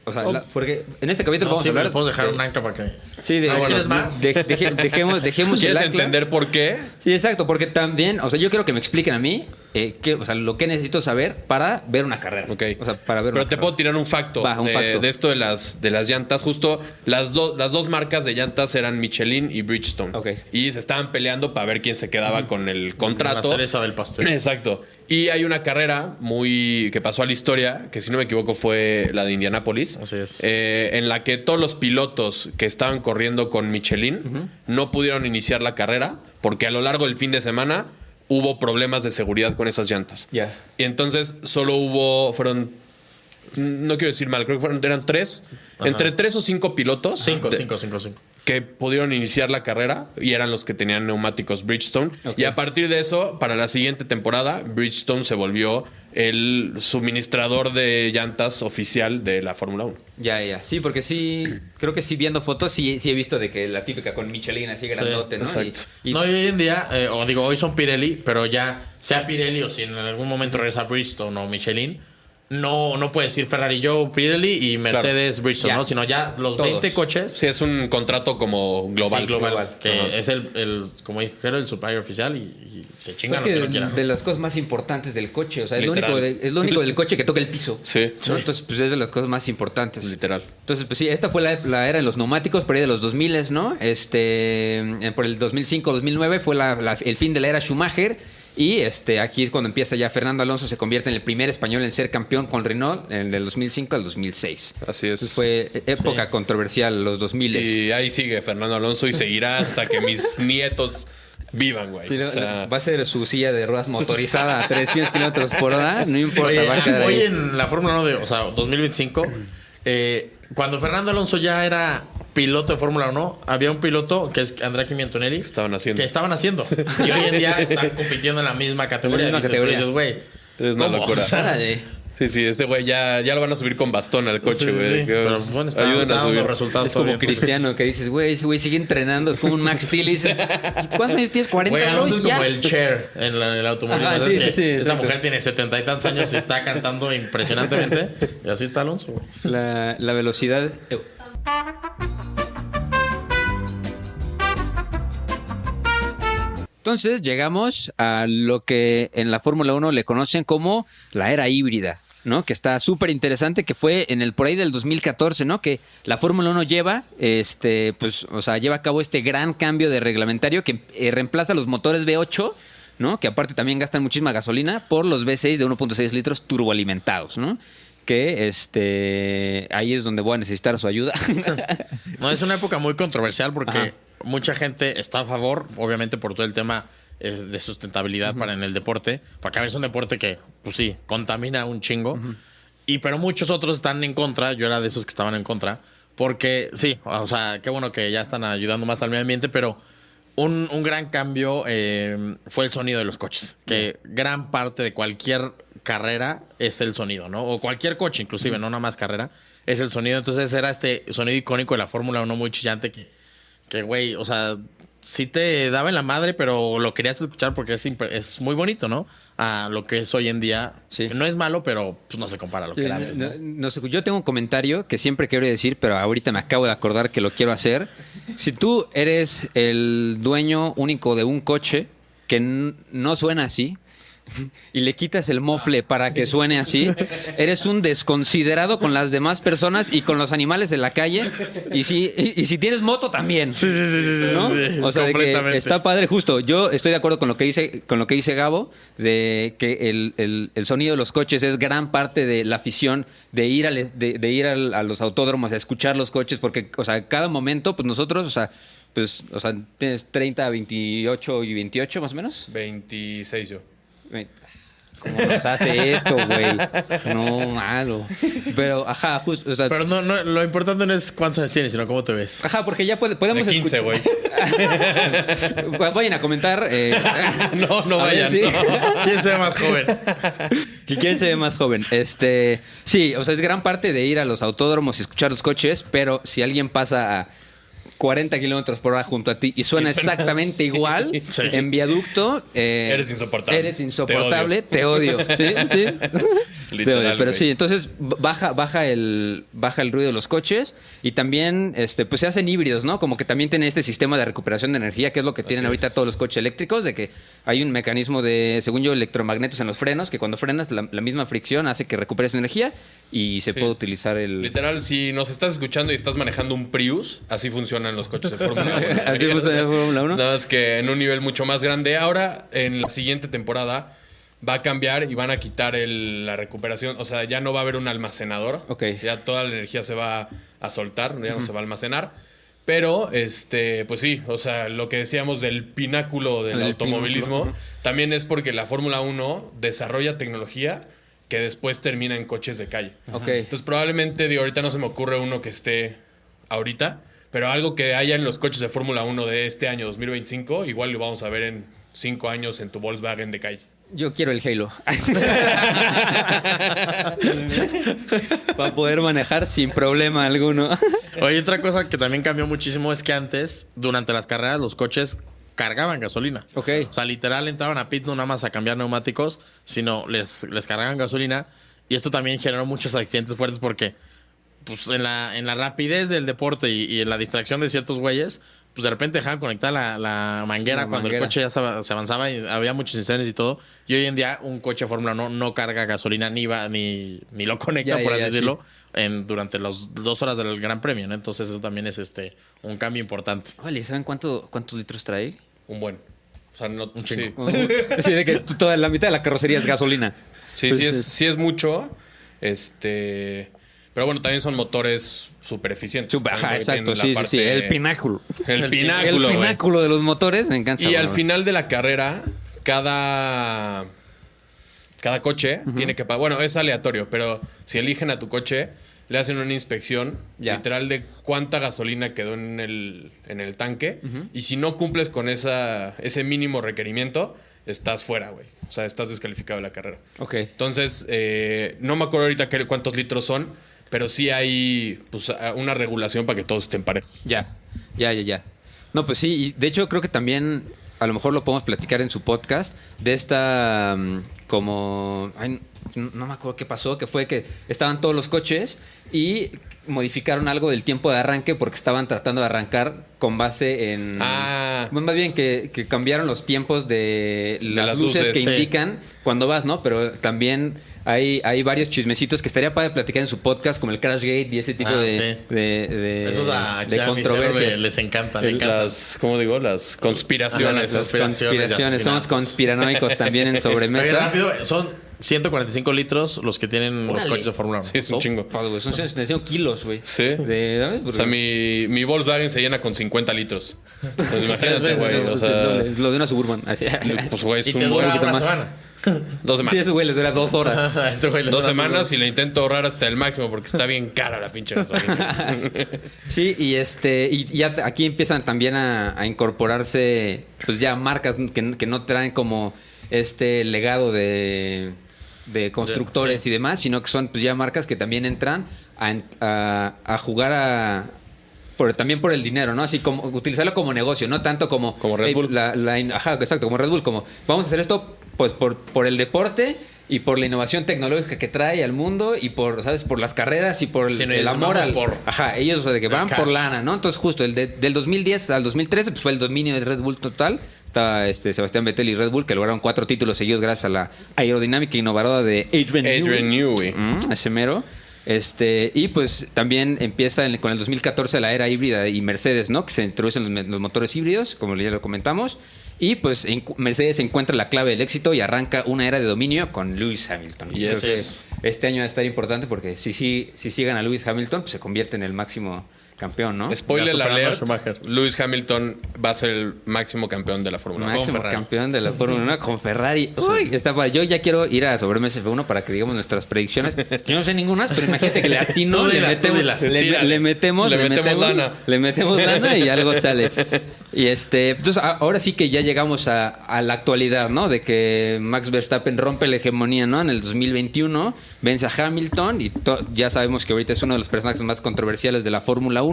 O sea, porque en este capítulo No, vamos sí, a hablar. le podemos dejar de- un ancla para que... Sí, de, Ah, bueno, ¿quieres más? dejemos el ¿Quieres ancla. entender por qué? Sí, exacto, porque también, o sea, yo quiero que me expliquen a mí lo que necesito saber para ver una carrera. Ok. O sea, para ver Pero una te carrera. puedo tirar un facto, Va, un facto. de esto de las llantas. Justo las dos marcas de llantas eran Michelin y Bridgestone. Ok. Y se estaban peleando para ver quién se quedaba con el contrato. La cereza del pastel. Exacto. Y hay una carrera que pasó a la historia, que si no me equivoco fue la de Indianápolis. Así es. En la que todos los pilotos que estaban corriendo con Michelin no pudieron iniciar la carrera porque a lo largo del fin de semana hubo problemas de seguridad con esas llantas. Ya. Y entonces solo no quiero decir mal, creo que eran 3, entre 3 o 5 pilotos. 5. Que pudieron iniciar la carrera y eran los que tenían neumáticos Bridgestone. Ok. Y a partir de eso, para la siguiente temporada, Bridgestone se volvió el suministrador de llantas oficial de la Fórmula 1. Ya. Sí, porque sí, creo que sí, viendo fotos, sí he visto de que la típica con Michelin así grandote, ¿no? exacto. Y No, y hoy en día, hoy son Pirelli, pero ya sea Pirelli o si en algún momento regresa Bridgestone o Michelin, no puede decir Ferrari, yo Pirelli y Mercedes Bridgestone, Ya. ¿no? Sino ya los Todos. 20 coches. Sí, es un contrato como global. Sí, global. Que Ajá. es como dijeron, el supplier oficial y se es chingan que lo que no quieran. de las cosas más importantes del coche, o sea, es lo Literal. único del coche que toca el piso. Sí, ¿No? Entonces, pues es de las cosas más importantes. literal. Entonces, pues sí, esta fue la era de los neumáticos, por ahí de los 2000, ¿no? Por el 2005-2009 fue el fin de la era Schumacher. Y aquí es cuando empieza ya Fernando Alonso, se convierte en el primer español en ser campeón con Renault en del 2005 al 2006. Así es. Entonces fue época controversial, los 2000. Y ahí sigue Fernando Alonso y seguirá hasta que mis nietos vivan, güey. Sí, O sea, va a ser su silla de ruedas motorizada a 300 kilómetros por hora, no importa, Oye, va a quedar hoy ahí. en la Fórmula 1 2025, cuando Fernando Alonso ya era piloto de Fórmula 1, había un piloto que es Andrea Kimi Antonelli Estaban haciendo. que estaban haciendo. Y hoy en día están compitiendo en la misma categoría. En la misma Dices, categoría. pero dices, güey, es una ¿cómo? locura. O sea, Órale. Sí, este güey ya lo van a subir con bastón al coche, Sí, sí, güey. sí. Que Pero bueno, está ayuden a dando subir. resultados Es como todavía, entonces. Cristiano que dices, güey, ese güey sigue entrenando, es como un Max Steel. Y dices, ¿cuántos años tienes? 40, Güey, Alonso es ya. como el Cher en el automovilismo. Ajá, ¿Sabes sí, que sí, esta exacto. mujer tiene 70 y tantos años y está cantando impresionantemente. Y así está Alonso, güey. La velocidad. Entonces llegamos a lo que en la Fórmula 1 le conocen como la era híbrida, ¿no? Que está súper interesante, que fue por ahí del 2014, ¿no? Que la Fórmula 1 lleva a cabo este gran cambio de reglamentario que reemplaza los motores V8, ¿no? Que aparte también gastan muchísima gasolina, por los V6 de 1.6 litros turboalimentados, ¿no? Que ahí es donde voy a necesitar su ayuda. No, es una época muy controversial porque mucha gente está a favor, obviamente por todo el tema de sustentabilidad para en el deporte, porque a ver, es un deporte que, pues sí, contamina un chingo, pero muchos otros están en contra. Yo era de esos que estaban en contra, porque sí, o sea, qué bueno que ya están ayudando más al medio ambiente, pero un gran cambio fue el sonido de los coches, que gran parte de cualquier carrera es el sonido, ¿no? O cualquier coche, inclusive, no nada más carrera, es el sonido. Entonces era este sonido icónico de la Fórmula 1 muy chillante que güey, o sea, sí te daba en la madre, pero lo querías escuchar porque es muy bonito, ¿no? A lo que es hoy en día. Sí. No es malo, pero pues no se compara a lo que era antes, ¿no? No sé, yo tengo un comentario que siempre quiero decir, pero ahorita me acabo de acordar que lo quiero hacer. Si tú eres el dueño único de un coche que no suena así y le quitas el mofle para que suene así, eres un desconsiderado con las demás personas y con los animales de la calle. Y si tienes moto también. Sí, ¿no? sí, O sea, de que completamente. está padre, justo. Yo estoy de acuerdo con lo que dice Gabo, de que el sonido de los coches es gran parte de la afición de ir a los autódromos a escuchar los coches, porque, o sea, cada momento, pues nosotros, o sea, tienes 30, 28 y 28 más o menos. 26 yo. ¿Cómo nos hace esto, güey? No, malo. Pero, ajá, justo. O sea, Pero no, lo importante no es cuántos años tienes, sino cómo te ves. ajá, porque ya podemos De 15, güey. Vayan a comentar. No a ver, vayan. sí. No. ¿Quién se ve más joven? ¿Quién se ve más joven? Sí, o sea, es gran parte de ir a los autódromos y escuchar los coches, pero si alguien pasa a 40 kilómetros por hora junto a ti y suena exactamente sí. igual Sí. en viaducto, Eres insoportable. Eres insoportable, te odio. Sí, sí. Literal, Te odio. Pero güey. sí, entonces baja el ruido de los coches y también pues se hacen híbridos, ¿no? Como que también tienen este sistema de recuperación de energía, que es lo que tienen ahorita todos los coches eléctricos, de que hay un mecanismo de, según yo, electromagnetos en los frenos, que cuando frenas la misma fricción hace que recuperes energía y se Sí. puede utilizar el... Literal, si nos estás escuchando y estás manejando un Prius, así funcionan los coches de Fórmula 1. Así funciona la Fórmula 1. Nada más que en un nivel mucho más grande. Ahora, en la siguiente temporada, va a cambiar y van a quitar la recuperación. O sea, ya no va a haber un almacenador. Ok. Ya toda la energía se va a soltar, ya no se va a almacenar. Pero, pues sí, o sea, lo que decíamos del pináculo del El automovilismo, pináculo, también es porque la Fórmula 1 desarrolla tecnología que después termina en coches de calle. Ok. Entonces, probablemente, ahorita no se me ocurre uno que esté ahorita, pero algo que haya en los coches de Fórmula 1 de este año 2025, igual lo vamos a ver en 5 años en tu Volkswagen de calle. Yo quiero el Halo. Para poder manejar sin problema alguno. Oye, otra cosa que también cambió muchísimo es que antes, durante las carreras, los coches cargaban gasolina. Ok. O sea, literal entraban a pit no nada más a cambiar neumáticos, sino les cargaban gasolina. Y esto también generó muchos accidentes fuertes porque, pues, en la rapidez del deporte y en la distracción de ciertos güeyes, pues de repente dejaban conectar la manguera cuando el coche ya se avanzaba y había muchos incendios y todo. Y hoy en día un coche de Fórmula 1 no carga gasolina ni lo conecta, Ya, por ya, así ya, decirlo, durante las 2 horas del Gran Premio, ¿no? Entonces eso también es un cambio importante. Oye, ¿saben cuántos litros trae? Un buen. O sea, no, Un chingo. Sí, de que toda la mitad de la carrocería es gasolina. Sí, Pues, sí es mucho. Pero bueno, también son motores súper eficientes. Ajá, También exacto. tienen la Sí. parte- El pináculo. El El pináculo, güey. pináculo de los motores, me encanta. Y al güey. final de la carrera, cada coche tiene que pagar. Bueno, es aleatorio, pero si eligen a tu coche, le hacen una inspección Ya. literal de cuánta gasolina quedó en el tanque. Y si no cumples con ese mínimo requerimiento, estás fuera, güey. O sea, estás descalificado de la carrera. Ok. Entonces, no me acuerdo ahorita cuántos litros son, pero sí hay pues, una regulación para que todos estén parejos. Ya. No, pues sí, y de hecho creo que también a lo mejor lo podemos platicar en su podcast de esta como... Ay, no me acuerdo qué pasó, que fue que estaban todos los coches y modificaron algo del tiempo de arranque porque estaban tratando de arrancar con base en... Más bien que cambiaron los tiempos de las luces que indican cuando vas, ¿no? Pero también hay varios chismecitos que estaría para platicar en su podcast, como el Crashgate y ese tipo de esos de controversias. Les encanta, ¿Cómo digo? Las conspiraciones. Las conspiraciones. Somos conspiranoicos también en sobremesa. Oye, rápido, son 145 litros los que tienen los coches de Fórmula 1. Sí, es un chingo. Son 145 kilos, güey. Sí. ¿Sabes? O sea, mi Volkswagen se llena con 50 litros. Entonces, imagínate, güey. O sea, lo de una Suburban. pues, güey, es Y un te dura poquito una más. semana. 2 semanas. Sí, ese güey les dura 2 horas. Este güey le 2 dura semanas y le intento ahorrar hasta el máximo porque está bien cara la pinche gasolina. Sí, y ya aquí empiezan también a incorporarse pues ya marcas que no traen como este legado de constructores y demás, sino que son pues ya marcas que también entran a jugar también por el dinero, ¿no? Así como utilizarlo como negocio, no tanto como Red Bull. Ajá, exacto, como Red Bull, como vamos a hacer esto pues por el deporte y por la innovación tecnológica que trae al mundo y por, ¿sabes? Por las carreras y por el amor al... Ajá, ellos, o sea, de que van por lana, ¿no? Entonces, justo del 2010 al 2013 pues fue el dominio de Red Bull total. Estaba Sebastián Vettel y Red Bull, que lograron 4 títulos seguidos gracias a la aerodinámica innovadora de Adrian Newey. Ese mero. Y pues también empieza con el 2014 la era híbrida y Mercedes, ¿no? Que se introducen los motores híbridos, como ya lo comentamos. Y pues Mercedes encuentra la clave del éxito y arranca una era de dominio con Lewis Hamilton. Y creo que este año va a estar importante porque si sigan a Lewis Hamilton, pues se convierte en el máximo campeón, ¿no? Spoiler alert, Lewis Hamilton va a ser el máximo campeón de la Fórmula 1. Máximo campeón de la Fórmula 1 con Ferrari. Uy, está padre. Yo ya quiero ir a Sobremesa F1 para que digamos nuestras predicciones. Yo no sé ninguna, pero imagínate que le atino, le metemos lana y algo sale. Y entonces ahora sí que ya llegamos a la actualidad, ¿no? De que Max Verstappen rompe la hegemonía, ¿no? En el 2021 vence a Hamilton y ya sabemos que ahorita es uno de los personajes más controversiales de la Fórmula 1.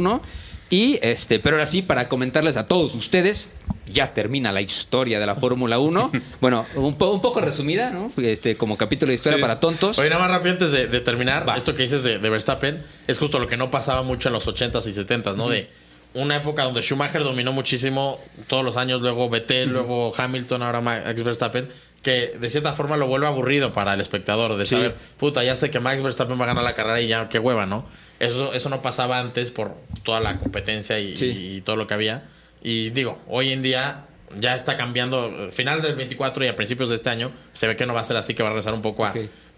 Y pero ahora sí, para comentarles a todos ustedes, ya termina la historia de la Fórmula 1. Bueno, un poco resumida, ¿no? Como capítulo de historia para tontos. Oye, nada más rápido antes de terminar, esto que dices de Verstappen es justo lo que no pasaba mucho en los 80s y 70s, ¿no? De una época donde Schumacher dominó muchísimo todos los años, luego Vettel, luego Hamilton, ahora Max Verstappen, que de cierta forma lo vuelve aburrido para el espectador, de saber, puta, ya sé que Max Verstappen va a ganar la carrera y ya, qué hueva, ¿no? Eso no pasaba antes por toda la competencia y todo lo que había. Y digo, hoy en día ya está cambiando. Final del 24 y a principios de este año se ve que no va a ser así, que va a regresar un poco a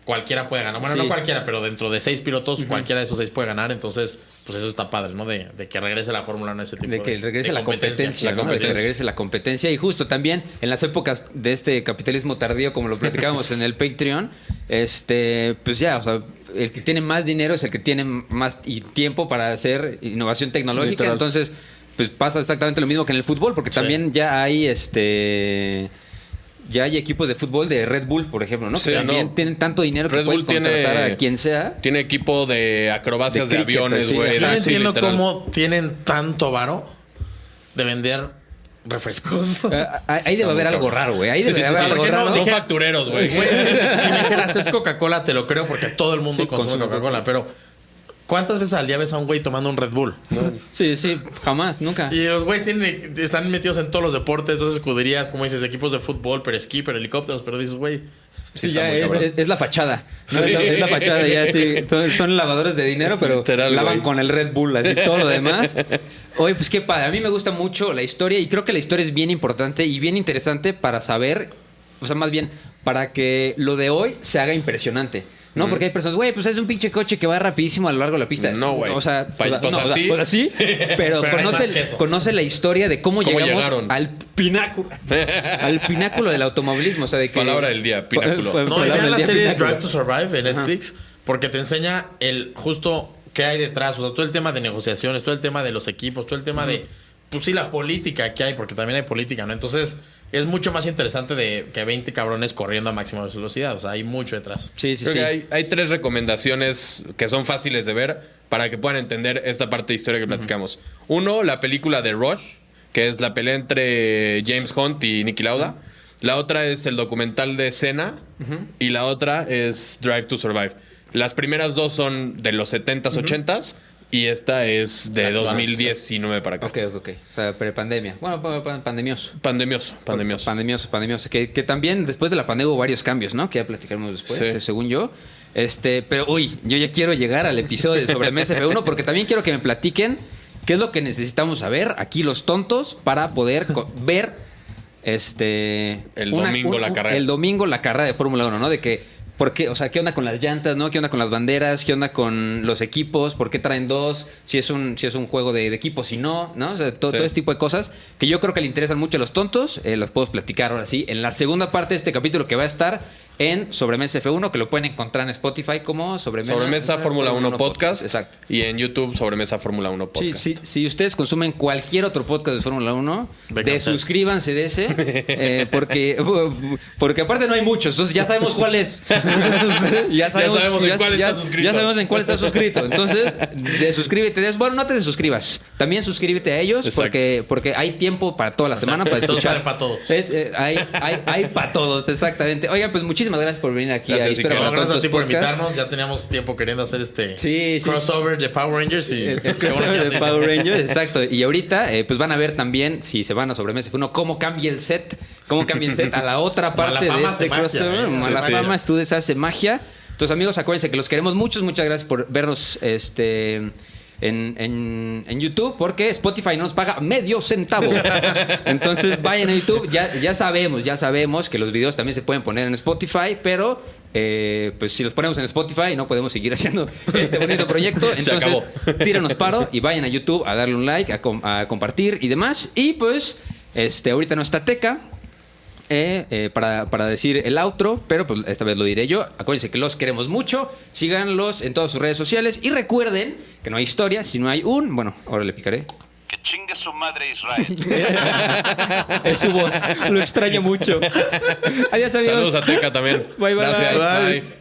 cualquiera puede ganar. Bueno, no cualquiera, pero dentro de 6 pilotos, cualquiera de esos 6 puede ganar. Entonces, pues eso está padre, ¿no? De que regrese la Fórmula 1 ese tipo de que regrese la competencia, ¿no? De que regrese la competencia. Y justo también en las épocas de este capitalismo tardío, como lo platicábamos en el Patreon, pues ya, o sea, el que tiene más dinero es el que tiene más tiempo para hacer innovación tecnológica. Literal. Entonces, pues pasa exactamente lo mismo que en el fútbol, porque también ya hay ya hay equipos de fútbol de Red Bull, por ejemplo, ¿no? Sí, que también tienen tanto dinero que pueden contratar a quien sea. Tiene equipo de acrobacias de aviones, güey. Yo no entiendo cómo tienen tanto varo de vender refrescos. Ahí debe haber algo raro, güey. Ahí debe haber algo raro. Son factureros, güey. Si me dijeras es Coca-Cola, te lo creo porque todo el mundo consume Coca-Cola, pero ¿cuántas veces al día ves a un güey tomando un Red Bull? No. Sí, jamás, nunca. Y los güeyes están metidos en todos los deportes, entonces escuderías, como dices, equipos de fútbol, pero esquí, pero helicópteros, pero dices, güey. Sí, ya es la fachada. ¿No? Es la fachada, ya sí. Son lavadores de dinero, pero literal, lavan con el Red Bull, así todo lo demás. Oye, pues qué padre. A mí me gusta mucho la historia y creo que la historia es bien importante y bien interesante para saber, o sea, más bien, para que lo de hoy se haga impresionante. No, porque hay personas, güey, pues es un pinche coche que va rapidísimo a lo largo de la pista. No, güey. O sea, sí, pero conoce la historia de cómo llegamos al pináculo. Al pináculo del automovilismo. O sea, de que, palabra del día, pináculo. No, y vean la serie Drive to Survive en Netflix, porque te enseña justo qué hay detrás. O sea, todo el tema de negociaciones, todo el tema de los equipos, todo el tema de, pues sí, la política que hay, porque también hay política, ¿no? Entonces, es mucho más interesante que 20 cabrones corriendo a máxima velocidad. O sea, hay mucho detrás. Sí. Creo que hay 3 recomendaciones que son fáciles de ver para que puedan entender esta parte de historia que platicamos. Uno, la película de Rush, que es la pelea entre James Hunt y Niki Lauda. La otra es el documental de Senna. Y la otra es Drive to Survive. Las primeras 2 son de los 70s, 80s. Y esta es de 2019 para acá. Ok. O sea, prepandemia. Bueno, pandemioso. Pandemioso. Que también después de la pandemia hubo varios cambios, ¿no? Que ya platicaremos después, Sí. según yo. Pero yo ya quiero llegar al episodio de Sobremesa F1 porque también quiero que me platiquen qué es lo que necesitamos saber aquí los tontos para poder ver domingo la carrera. El domingo la carrera de Fórmula 1, ¿no? De que ¿por qué? O sea, ¿qué onda con las llantas, no? ¿Qué onda con las banderas? ¿Qué onda con los equipos? ¿Por qué traen dos? Si es un juego de equipos, si no, ¿no? O sea, todo ese tipo de cosas que yo creo que le interesan mucho a los tontos. Las puedo platicar ahora sí. En la segunda parte de este capítulo que va a estar en Sobremesa F1, que lo pueden encontrar en Spotify como Sobremesa Fórmula 1 Podcast. Exacto. Y en YouTube, Sobremesa Fórmula 1 Podcast. Sí, si ustedes consumen cualquier otro podcast de Fórmula 1, suscríbanse de ese, porque aparte no hay muchos, entonces ya sabemos cuál es. ya sabemos en cuál está suscrito. Entonces, suscríbete. Bueno, no te desuscribas. También suscríbete a ellos porque hay tiempo para toda la semana para escuchar. Sale para todos. Hay para todos, exactamente. Oigan, pues muchísimas gracias por venir aquí a Historia para Gracias a Tontos ti por Podcast. invitarnos. Ya teníamos tiempo queriendo hacer Sí. crossover de Power Rangers. Y el crossover de Power Rangers, exacto. Y ahorita, pues van a ver también, si se van a Sobremesa F1, cómo cambia el set a la otra parte de este crossover. Malafama Studios hace magia. Entonces, amigos, acuérdense que los queremos mucho. Muchas gracias por vernos en YouTube, porque Spotify no nos paga medio centavo. Entonces, vayan a YouTube. Ya sabemos que los videos también se pueden poner en Spotify, pero pues si los ponemos en Spotify no podemos seguir haciendo este bonito proyecto. Entonces, tírenos paro y vayan a YouTube a darle un like, a compartir y demás. Y pues, ahorita no está Teca. Para decir el outro, pero pues esta vez lo diré yo. Acuérdense que los queremos mucho. Síganlos en todas sus redes sociales. Y recuerden que no hay historia si no hay un... Bueno, ahora le picaré. Que chingue su madre Israel. Es su voz. Lo extraño mucho. Adiós, amigos. Saludos a Teca también. Bye. Gracias. Bye.